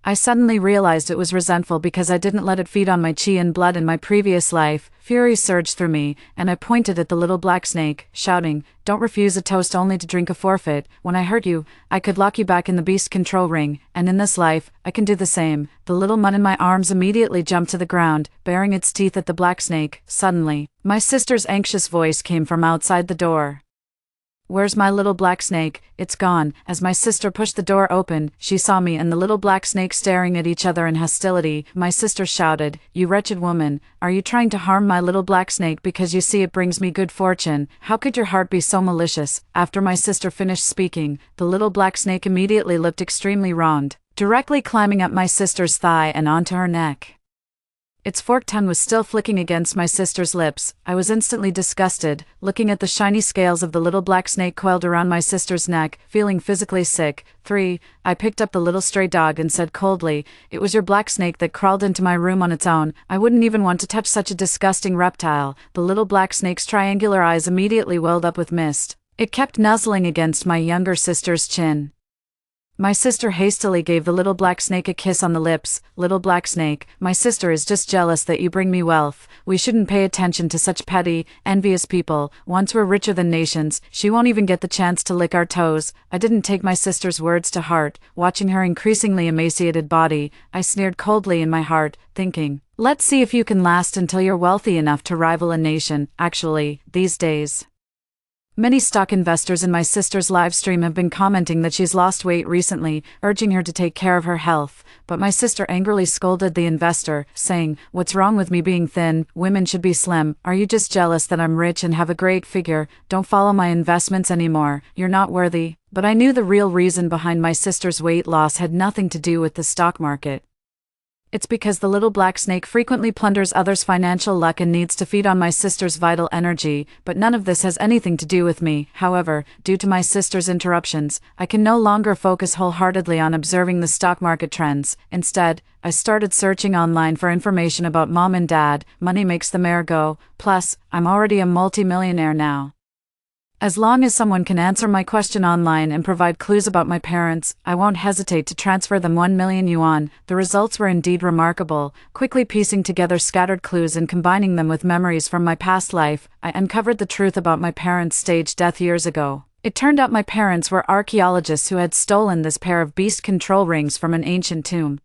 I suddenly realized it was resentful because I didn't let it feed on my chi and blood in my previous life. Fury surged through me, and I pointed at the little black snake, shouting, "Don't refuse a toast only to drink a forfeit. When I hurt you, I could lock you back in the beast control ring, and in this life, I can do the same." The little mutt in my arms immediately jumped to the ground, baring its teeth at the black snake. Suddenly, my sister's anxious voice came from outside the door. "Where's my little black snake? It's gone." As my sister pushed the door open, she saw me and the little black snake staring at each other in hostility. My sister shouted, "You wretched woman, are you trying to harm my little black snake because you see it brings me good fortune? How could your heart be so malicious?" After my sister finished speaking, the little black snake immediately looked extremely wronged, directly climbing up my sister's thigh and onto her neck. Its forked tongue was still flicking against my sister's lips. I was instantly disgusted, looking at the shiny scales of the little black snake coiled around my sister's neck, feeling physically sick. 3. I picked up the little stray dog and said coldly, "It was your black snake that crawled into my room on its own. I wouldn't even want to touch such a disgusting reptile." The little black snake's triangular eyes immediately welled up with mist. It kept nuzzling against my younger sister's chin. My sister hastily gave the little black snake a kiss on the lips. "Little black snake, my sister is just jealous that you bring me wealth. We shouldn't pay attention to such petty, envious people. Once we're richer than nations, she won't even get the chance to lick our toes." I didn't take my sister's words to heart. Watching her increasingly emaciated body, I sneered coldly in my heart, thinking, "Let's see if you can last until you're wealthy enough to rival a nation." Actually, these days, many stock investors in my sister's livestream have been commenting that she's lost weight recently, urging her to take care of her health. But my sister angrily scolded the investor, saying, "What's wrong with me being thin? Women should be slim. Are you just jealous that I'm rich and have a great figure? Don't follow my investments anymore. You're not worthy." But I knew the real reason behind my sister's weight loss had nothing to do with the stock market. It's because the little black snake frequently plunders others' financial luck and needs to feed on my sister's vital energy, but none of this has anything to do with me. However, due to my sister's interruptions, I can no longer focus wholeheartedly on observing the stock market trends. Instead, I started searching online for information about mom and dad. Money makes the mare go. Plus, I'm already a multi-millionaire now. As long as someone can answer my question online and provide clues about my parents, I won't hesitate to transfer them 1 million yuan. The results were indeed remarkable. Quickly piecing together scattered clues and combining them with memories from my past life, I uncovered the truth about my parents' staged death years ago. It turned out my parents were archaeologists who had stolen this pair of beast control rings from an ancient tomb.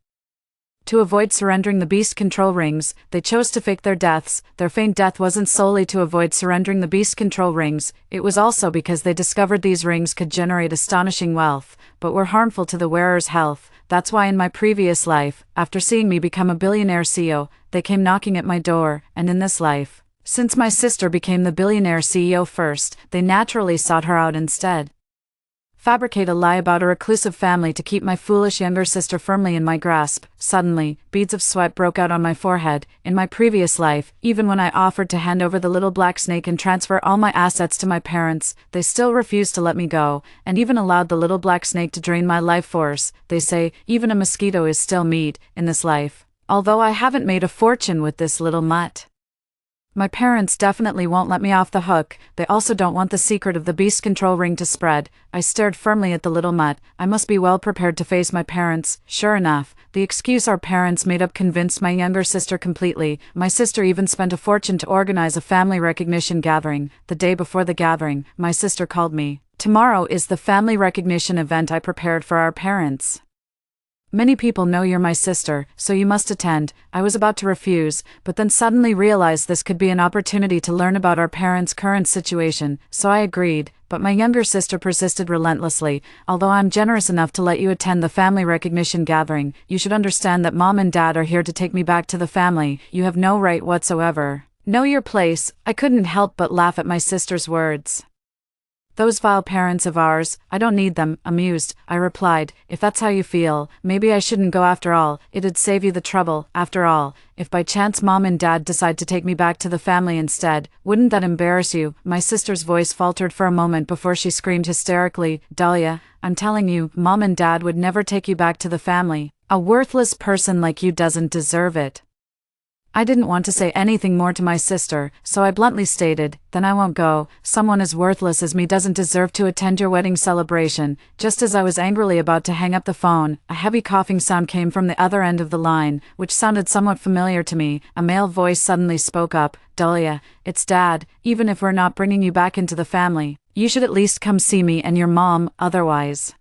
To avoid surrendering the beast control rings, they chose to fake their deaths. Their feigned death wasn't solely to avoid surrendering the beast control rings, it was also because they discovered these rings could generate astonishing wealth, but were harmful to the wearer's health. That's why in my previous life, after seeing me become a billionaire CEO, they came knocking at my door, and in this life, since my sister became the billionaire CEO first, they naturally sought her out instead. Fabricate a lie about a reclusive family to keep my foolish younger sister firmly in my grasp. Suddenly, beads of sweat broke out on my forehead. In my previous life, even when I offered to hand over the little black snake and transfer all my assets to my parents, they still refused to let me go, and even allowed the little black snake to drain my life force. They say, even a mosquito is still meat in this life. Although I haven't made a fortune with this little mutt, my parents definitely won't let me off the hook. They also don't want the secret of the beast control ring to spread. I stared firmly at the little mutt. I must be well prepared to face my parents. Sure enough, the excuse our parents made up convinced my younger sister completely. My sister even spent a fortune to organize a family recognition gathering. The day before the gathering, my sister called me. "Tomorrow is the family recognition event I prepared for our parents. Many people know you're my sister, so you must attend. I was about to refuse, but then suddenly realized this could be an opportunity to learn about our parents' current situation, so I agreed. But my younger sister persisted relentlessly. Although I'm generous enough to let you attend the family recognition gathering, you should understand that Mom and Dad are here to take me back to the family. You have no right whatsoever. Know your place. I couldn't help but laugh at my sister's words. Those vile parents of ours, I don't need them. Amused, I replied, if that's how you feel, maybe I shouldn't go after all. It'd save you the trouble. After all, if by chance Mom and Dad decide to take me back to the family instead, wouldn't that embarrass you? My sister's voice faltered for a moment before she screamed hysterically, Dahlia, I'm telling you, Mom and Dad would never take you back to the family. A worthless person like you doesn't deserve it. I didn't want to say anything more to my sister, so I bluntly stated, then I won't go. Someone as worthless as me doesn't deserve to attend your wedding celebration. Just as I was angrily about to hang up the phone, a heavy coughing sound came from the other end of the line, which sounded somewhat familiar to me. A male voice suddenly spoke up, Dahlia, it's Dad. Even if we're not bringing you back into the family, you should at least come see me and your mom, otherwise.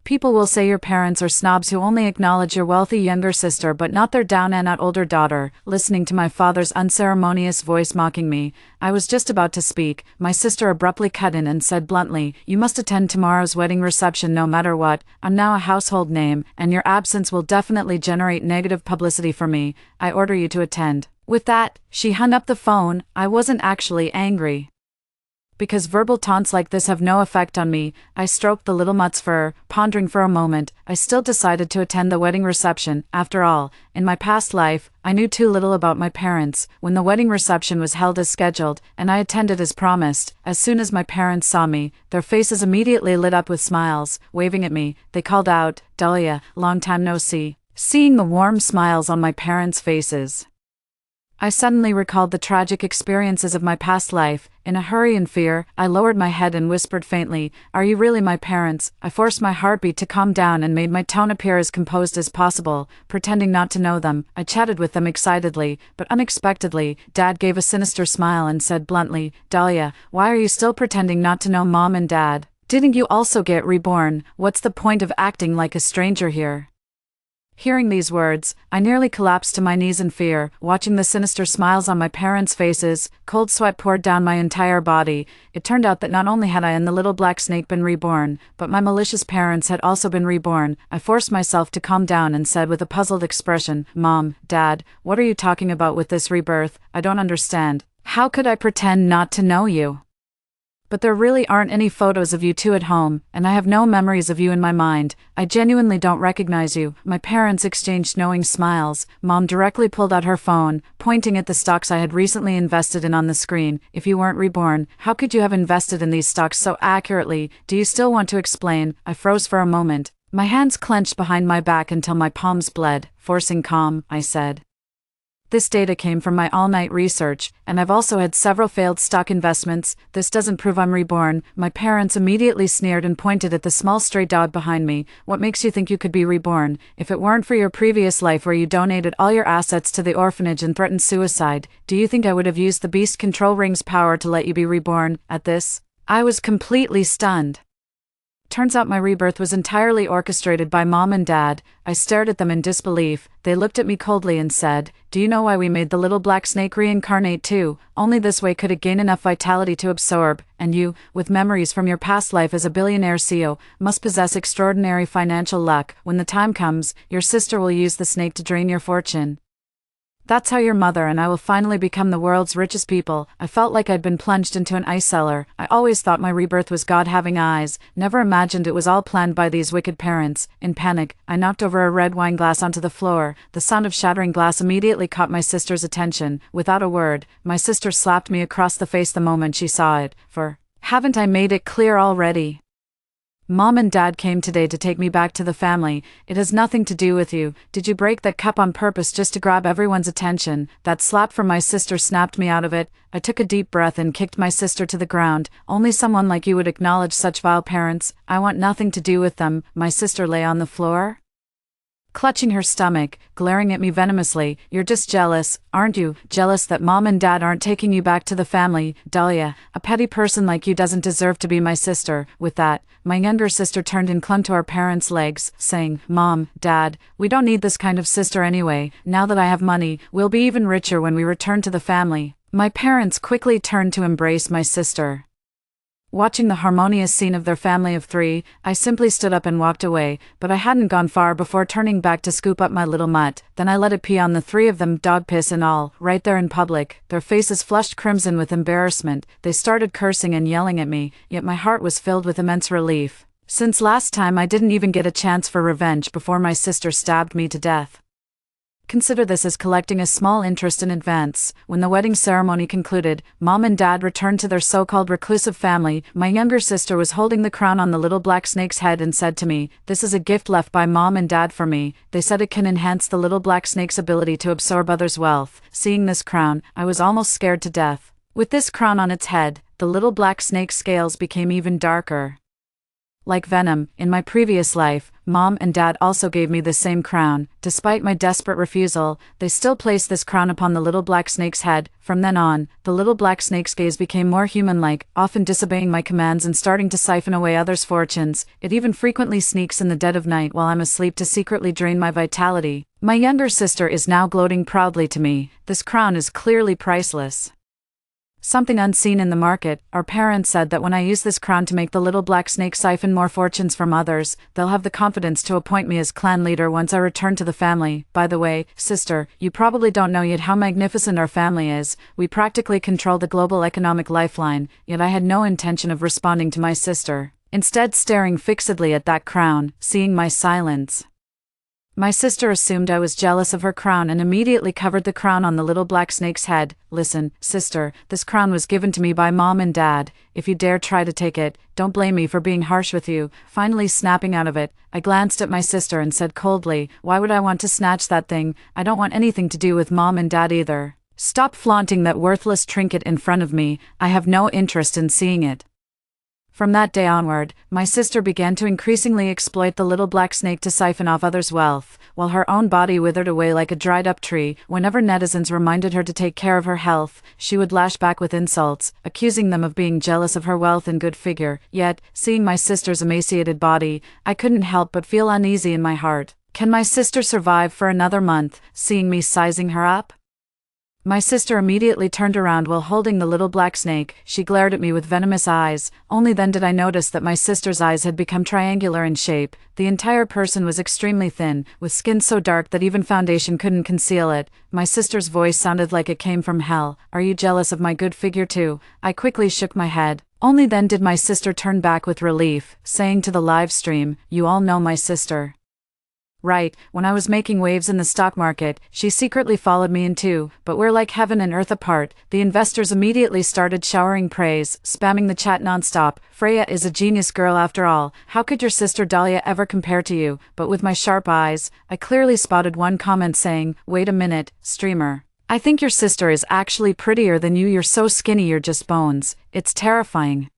People will say your parents are snobs who only acknowledge your wealthy younger sister but not their down-and-out older daughter. Listening to my father's unceremonious voice mocking me, I was just about to speak. My sister abruptly cut in and said bluntly, you must attend tomorrow's wedding reception no matter what. I'm now a household name, and your absence will definitely generate negative publicity for me. I order you to attend. With that, she hung up the phone. I wasn't actually angry, because verbal taunts like this have no effect on me. I stroked the little mutt's fur, pondering for a moment. I still decided to attend the wedding reception. After all, in my past life, I knew too little about my parents. When the wedding reception was held as scheduled, and I attended as promised, as soon as my parents saw me, their faces immediately lit up with smiles. Waving at me, they called out, Dahlia, long time no see. Seeing the warm smiles on my parents' faces, I suddenly recalled the tragic experiences of my past life. In a hurry and fear, I lowered my head and whispered faintly, are you really my parents? I forced my heartbeat to calm down and made my tone appear as composed as possible, pretending not to know them. I chatted with them excitedly, but unexpectedly, Dad gave a sinister smile and said bluntly, Dahlia, why are you still pretending not to know Mom and Dad? Didn't you also get reborn? What's the point of acting like a stranger here? Hearing these words, I nearly collapsed to my knees in fear. Watching the sinister smiles on my parents' faces, cold sweat poured down my entire body. It turned out that not only had I and the little black snake been reborn, but my malicious parents had also been reborn. I forced myself to calm down and said with a puzzled expression, Mom, Dad, what are you talking about with this rebirth? I don't understand. How could I pretend not to know you? But there really aren't any photos of you two at home, and I have no memories of you in my mind. I genuinely don't recognize you. My parents exchanged knowing smiles. Mom directly pulled out her phone, pointing at the stocks I had recently invested in on the screen. If you weren't reborn, how could you have invested in these stocks so accurately? Do you still want to explain? I froze for a moment. My hands clenched behind my back until my palms bled. Forcing calm, I said, this data came from my all-night research, and I've also had several failed stock investments. This doesn't prove I'm reborn. My parents immediately sneered and pointed at the small stray dog behind me. What makes you think you could be reborn? If it weren't for your previous life where you donated all your assets to the orphanage and threatened suicide, do you think I would have used the beast control ring's power to let you be reborn? At this, I was completely stunned. Turns out my rebirth was entirely orchestrated by Mom and Dad. I stared at them in disbelief. They looked at me coldly and said, do you know why we made the little black snake reincarnate too? Only this way could it gain enough vitality to absorb, and you, with memories from your past life as a billionaire CEO, must possess extraordinary financial luck. When the time comes, your sister will use the snake to drain your fortune. That's how your mother and I will finally become the world's richest people. I felt like I'd been plunged into an ice cellar. I always thought my rebirth was God having eyes, never imagined it was all planned by these wicked parents. In panic, I knocked over a red wine glass onto the floor. The sound of shattering glass immediately caught my sister's attention. Without a word, my sister slapped me across the face the moment she saw it. Haven't I made it clear already? Mom and Dad came today to take me back to the family. It has nothing to do with you. Did you break that cup on purpose just to grab everyone's attention? That slap from my sister snapped me out of it. I took a deep breath and kicked my sister to the ground. Only someone like you would acknowledge such vile parents. I want nothing to do with them. My sister lay on the floor, clutching her stomach, glaring at me venomously. "You're just jealous, aren't you? Jealous that mom and dad aren't taking you back to the family, Dahlia. A petty person like you doesn't deserve to be my sister." With that, my younger sister turned and clung to our parents' legs, saying, "Mom, Dad, we don't need this kind of sister anyway. Now that I have money, we'll be even richer when we return to the family." My parents quickly turned to embrace my sister. Watching the harmonious scene of their family of 3, I simply stood up and walked away, but I hadn't gone far before turning back to scoop up my little mutt. Then I let it pee on the 3 of them, dog piss and all, right there in public. Their faces flushed crimson with embarrassment. They started cursing and yelling at me, yet my heart was filled with immense relief. Since last time I didn't even get a chance for revenge before my sister stabbed me to death. Consider this as collecting a small interest in advance. When the wedding ceremony concluded, Mom and Dad returned to their so-called reclusive family. My younger sister was holding the crown on the little black snake's head and said to me, "This is a gift left by Mom and Dad for me. They said it can enhance the little black snake's ability to absorb others' wealth." Seeing this crown, I was almost scared to death. With this crown on its head, the little black snake's scales became even darker. Like venom, in my previous life, Mom and Dad also gave me the same crown. Despite my desperate refusal, they still placed this crown upon the little black snake's head. From then on, the little black snake's gaze became more human-like, often disobeying my commands and starting to siphon away others' fortunes. It even frequently sneaks in the dead of night while I'm asleep to secretly drain my vitality. My younger sister is now gloating proudly to me. This crown is clearly priceless. Something unseen in the market, our parents said that when I use this crown to make the little black snake siphon more fortunes from others, they'll have the confidence to appoint me as clan leader once I return to the family. By the way, sister, you probably don't know yet how magnificent our family is. We practically control the global economic lifeline, yet I had no intention of responding to my sister, instead staring fixedly at that crown, seeing my silence. My sister assumed I was jealous of her crown and immediately covered the crown on the little black snake's head. "Listen, sister, this crown was given to me by Mom and Dad. If you dare try to take it, don't blame me for being harsh with you." Finally snapping out of it, I glanced at my sister and said coldly, "Why would I want to snatch that thing? I don't want anything to do with Mom and Dad either. Stop flaunting that worthless trinket in front of me. I have no interest in seeing it." From that day onward, my sister began to increasingly exploit the little black snake to siphon off others' wealth, while her own body withered away like a dried-up tree. Whenever netizens reminded her to take care of her health, she would lash back with insults, accusing them of being jealous of her wealth and good figure. Yet, seeing my sister's emaciated body, I couldn't help but feel uneasy in my heart. Can my sister survive for another month, seeing me sizing her up? My sister immediately turned around while holding the little black snake. She glared at me with venomous eyes. Only then did I notice that my sister's eyes had become triangular in shape. The entire person was extremely thin, with skin so dark that even foundation couldn't conceal it. My sister's voice sounded like it came from hell. "Are you jealous of my good figure too?" I quickly shook my head. Only then did my sister turn back with relief, saying to the live stream, "You all know my sister, right? When I was making waves in the stock market, she secretly followed me in too, but we're like heaven and earth apart." The investors immediately started showering praise, spamming the chat nonstop. "Freya is a genius girl after all. How could your sister Dahlia ever compare to you?" But with my sharp eyes, I clearly spotted one comment saying, "Wait a minute, streamer. I think your sister is actually prettier than you. You're so skinny, you're just bones. It's terrifying."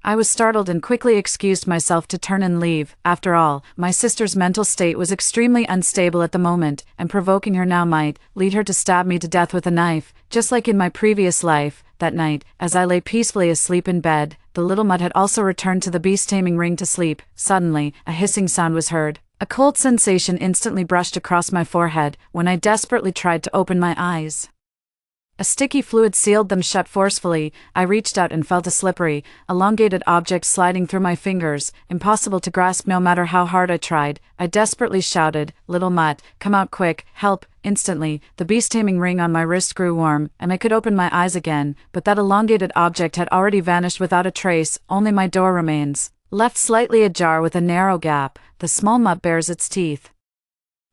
I was startled and quickly excused myself to turn and leave. After all, my sister's mental state was extremely unstable at the moment, and provoking her now might lead her to stab me to death with a knife. Just like in my previous life, that night, as I lay peacefully asleep in bed, the little mutt had also returned to the beast-taming ring to sleep. Suddenly, a hissing sound was heard. A cold sensation instantly brushed across my forehead when I desperately tried to open my eyes. A sticky fluid sealed them shut forcefully. I reached out and felt a slippery, elongated object sliding through my fingers, impossible to grasp no matter how hard I tried. I desperately shouted, "Little mutt, come out quick, help!" Instantly, the beast-taming ring on my wrist grew warm, and I could open my eyes again, but that elongated object had already vanished without a trace. Only my door remains, left slightly ajar with a narrow gap. The small mutt bares its teeth,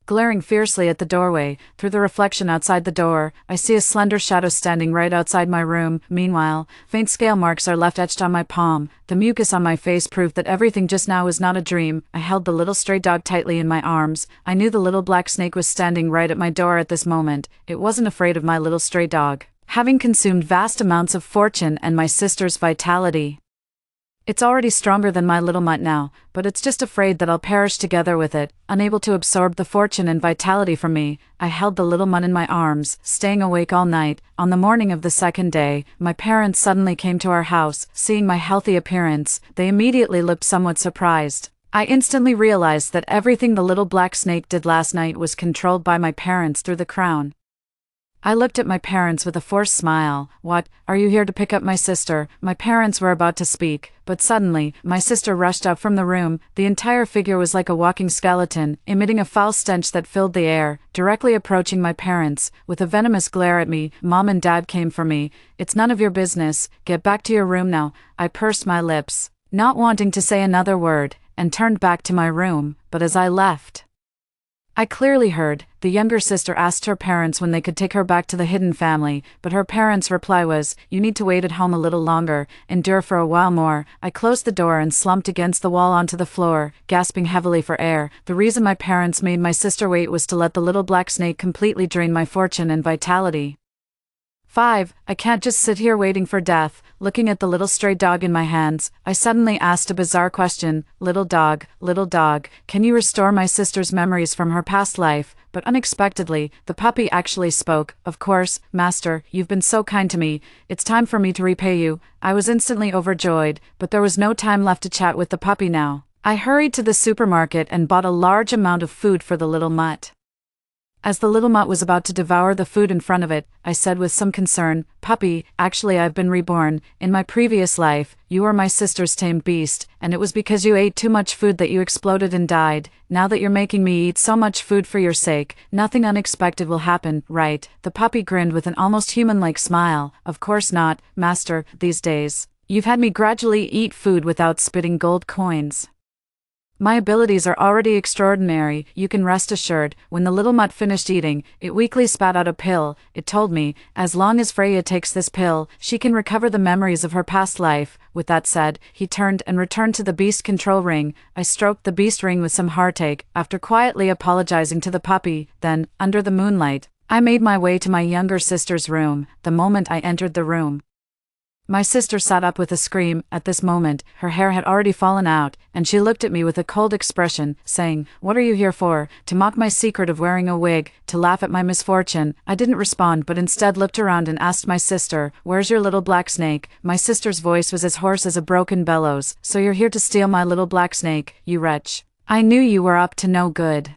glaring fiercely at the doorway. Through the reflection outside the door, I see a slender shadow standing right outside my room. Meanwhile, faint scale marks are left etched on my palm. The mucus on my face proved that everything just now was not a dream. I held the little stray dog tightly in my arms. I knew the little black snake was standing right at my door at this moment. It wasn't afraid of my little stray dog, having consumed vast amounts of fortune and my sister's vitality. It's already stronger than my little mutt now, but it's just afraid that I'll perish together with it, unable to absorb the fortune and vitality from me. I held the little mutt in my arms, staying awake all night. On the morning of the second day, my parents suddenly came to our house. Seeing my healthy appearance, they immediately looked somewhat surprised. I instantly realized that everything the little black snake did last night was controlled by my parents through the crown. I looked at my parents with a forced smile. "What, are you here to pick up my sister?" My parents were about to speak, but suddenly, my sister rushed out from the room. The entire figure was like a walking skeleton, emitting a foul stench that filled the air, directly approaching my parents, with a venomous glare at me. "Mom and Dad came for me. It's none of your business. Get back to your room now." I pursed my lips, not wanting to say another word, and turned back to my room, but as I left, I clearly heard the younger sister asked her parents when they could take her back to the hidden family, but her parents' reply was, "You need to wait at home a little longer, endure for a while more." I closed the door and slumped against the wall onto the floor, gasping heavily for air. The reason my parents made my sister wait was to let the little black snake completely drain my fortune and vitality. 5. I can't just sit here waiting for death. Looking at the little stray dog in my hands, I suddenly asked a bizarre question. Little dog, can you restore my sister's memories from her past life?" But unexpectedly, the puppy actually spoke. "Of course, master, you've been so kind to me. It's time for me to repay you." I was instantly overjoyed, but there was no time left to chat with the puppy now. I hurried to the supermarket and bought a large amount of food for the little mutt. As the little mutt was about to devour the food in front of it, I said with some concern, "Puppy, actually I've been reborn. In my previous life, you were my sister's tamed beast, and it was because you ate too much food that you exploded and died. Now that you're making me eat so much food for your sake, nothing unexpected will happen, right?" The puppy grinned with an almost human-like smile. "Of course not, master. These days, you've had me gradually eat food without spitting gold coins. My abilities are already extraordinary, you can rest assured." When the little mutt finished eating, it weakly spat out a pill. It told me, as long as Freya takes this pill, she can recover the memories of her past life. With that said, he turned and returned to the beast control ring. I stroked the beast ring with some heartache, after quietly apologizing to the puppy. Then, under the moonlight, I made my way to my younger sister's room. The moment I entered the room, my sister sat up with a scream. At this moment, her hair had already fallen out, and she looked at me with a cold expression, saying, "What are you here for? To mock my secret of wearing a wig? To laugh at my misfortune?" I didn't respond but instead looked around and asked my sister, "Where's your little black snake?" My sister's voice was as hoarse as a broken bellows. "So you're here to steal my little black snake, you wretch. I knew you were up to no good.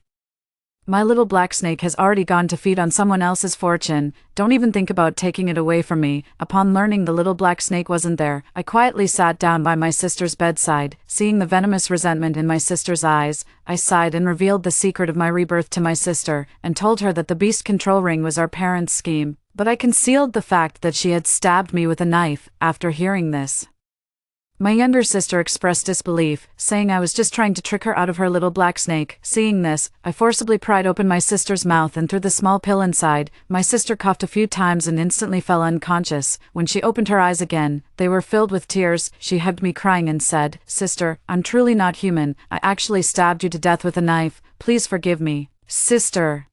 My little black snake has already gone to feed on someone else's fortune. Don't even think about taking it away from me." Upon learning the little black snake wasn't there, I quietly sat down by my sister's bedside. Seeing the venomous resentment in my sister's eyes, I sighed and revealed the secret of my rebirth to my sister, and told her that the beast control ring was our parents' scheme. But I concealed the fact that she had stabbed me with a knife. After hearing this, my younger sister expressed disbelief, saying I was just trying to trick her out of her little black snake. Seeing this, I forcibly pried open my sister's mouth and threw the small pill inside. My sister coughed a few times and instantly fell unconscious. When she opened her eyes again, they were filled with tears. She hugged me crying and said, "Sister, I'm truly not human. I actually stabbed you to death with a knife. Please forgive me, sister."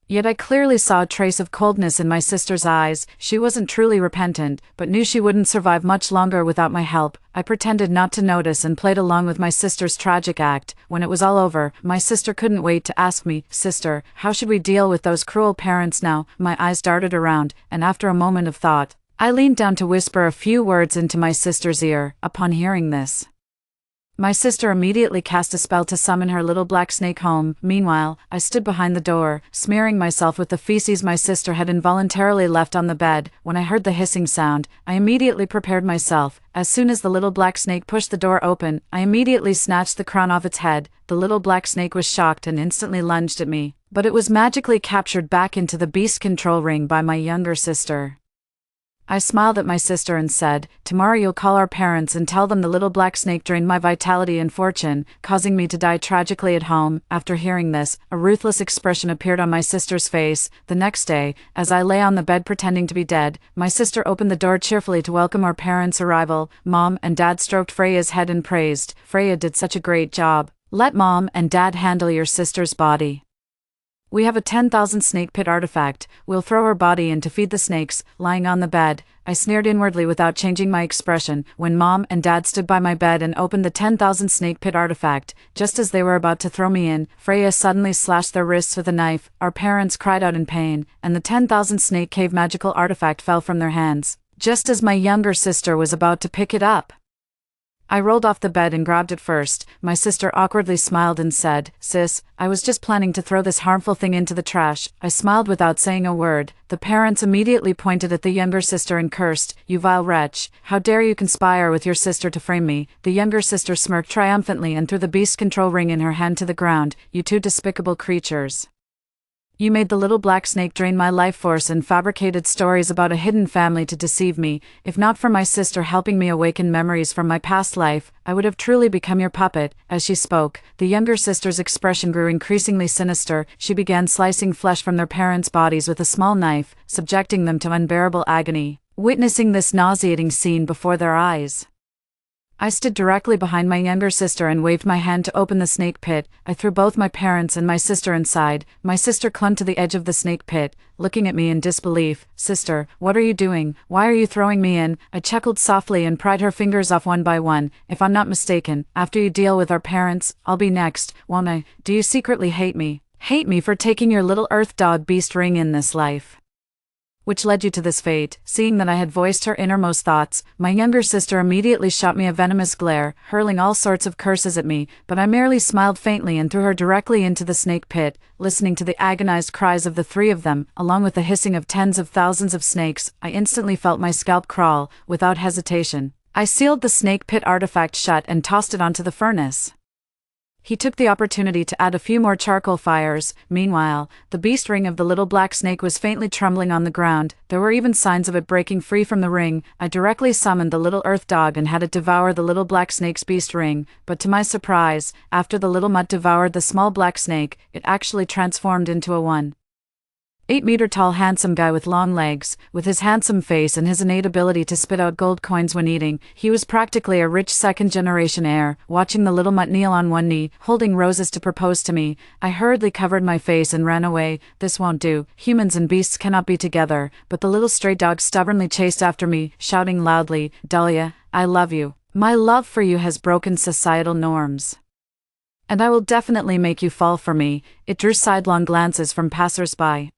Yet I clearly saw a trace of coldness in my sister's eyes. She wasn't truly repentant, but knew she wouldn't survive much longer without my help. I pretended not to notice and played along with my sister's tragic act. When it was all over, my sister couldn't wait to ask me, "Sister, how should we deal with those cruel parents now?" My eyes darted around, and after a moment of thought, I leaned down to whisper a few words into my sister's ear. Upon hearing this, my sister immediately cast a spell to summon her little black snake home. Meanwhile, I stood behind the door, smearing myself with the feces my sister had involuntarily left on the bed. When I heard the hissing sound, I immediately prepared myself. As soon as the little black snake pushed the door open, I immediately snatched the crown off its head. The little black snake was shocked and instantly lunged at me, but it was magically captured back into the beast control ring by my younger sister. I smiled at my sister and said, "Tomorrow you'll call our parents and tell them the little black snake drained my vitality and fortune, causing me to die tragically at home." After hearing this, a ruthless expression appeared on my sister's face. The next day, as I lay on the bed pretending to be dead, my sister opened the door cheerfully to welcome our parents' arrival. Mom and Dad stroked Freya's head and praised, "Freya did such a great job. Let Mom and Dad handle your sister's body." We have a 10,000 snake pit artifact. We'll throw her body in to feed the snakes, lying on the bed. I sneered inwardly without changing my expression, when Mom and Dad stood by my bed and opened the 10,000 snake pit artifact. Just as they were about to throw me in, Freya suddenly slashed their wrists with a knife, our parents cried out in pain, and the 10,000 snake cave magical artifact fell from their hands, just as my younger sister was about to pick it up. I rolled off the bed and grabbed it first. My sister awkwardly smiled and said, "Sis, I was just planning to throw this harmful thing into the trash." I smiled without saying a word. The parents immediately pointed at the younger sister and cursed, "You vile wretch, how dare you conspire with your sister to frame me?" The younger sister smirked triumphantly and threw the beast control ring in her hand to the ground. "You two despicable creatures. You made the little black snake drain my life force and fabricated stories about a hidden family to deceive me. If not for my sister helping me awaken memories from my past life, I would have truly become your puppet." As she spoke, the younger sister's expression grew increasingly sinister. She began slicing flesh from their parents' bodies with a small knife, subjecting them to unbearable agony. Witnessing this nauseating scene before their eyes, I stood directly behind my younger sister and waved my hand to open the snake pit. I threw both my parents and my sister inside. My sister clung to the edge of the snake pit, looking at me in disbelief. "Sister, what are you doing? Why are you throwing me in?" I chuckled softly and pried her fingers off one by one. "If I'm not mistaken, after you deal with our parents, I'll be next, won't I? Do you secretly hate me? Hate me for taking your little earth dog beast ring in this life, which led you to this fate?" Seeing that I had voiced her innermost thoughts, my younger sister immediately shot me a venomous glare, hurling all sorts of curses at me, but I merely smiled faintly and threw her directly into the snake pit. Listening to the agonized cries of the three of them, along with the hissing of tens of thousands of snakes, I instantly felt my scalp crawl. Without hesitation, I sealed the snake pit artifact shut and tossed it onto the furnace. He took the opportunity to add a few more charcoal fires. Meanwhile, the beast ring of the little black snake was faintly trembling on the ground. There were even signs of it breaking free from the ring. I directly summoned the little earth dog and had it devour the little black snake's beast ring, but to my surprise, after the little mutt devoured the small black snake, it actually transformed into a 1.8-meter tall handsome guy with long legs. With his handsome face and his innate ability to spit out gold coins when eating, he was practically a rich second-generation heir. Watching the little mutt kneel on one knee, holding roses to propose to me, I hurriedly covered my face and ran away. This won't do. Humans and beasts cannot be together. But the little stray dog stubbornly chased after me, shouting loudly, "Dahlia, I love you. My love for you has broken societal norms, and I will definitely make you fall for me." It drew sidelong glances from passers-by.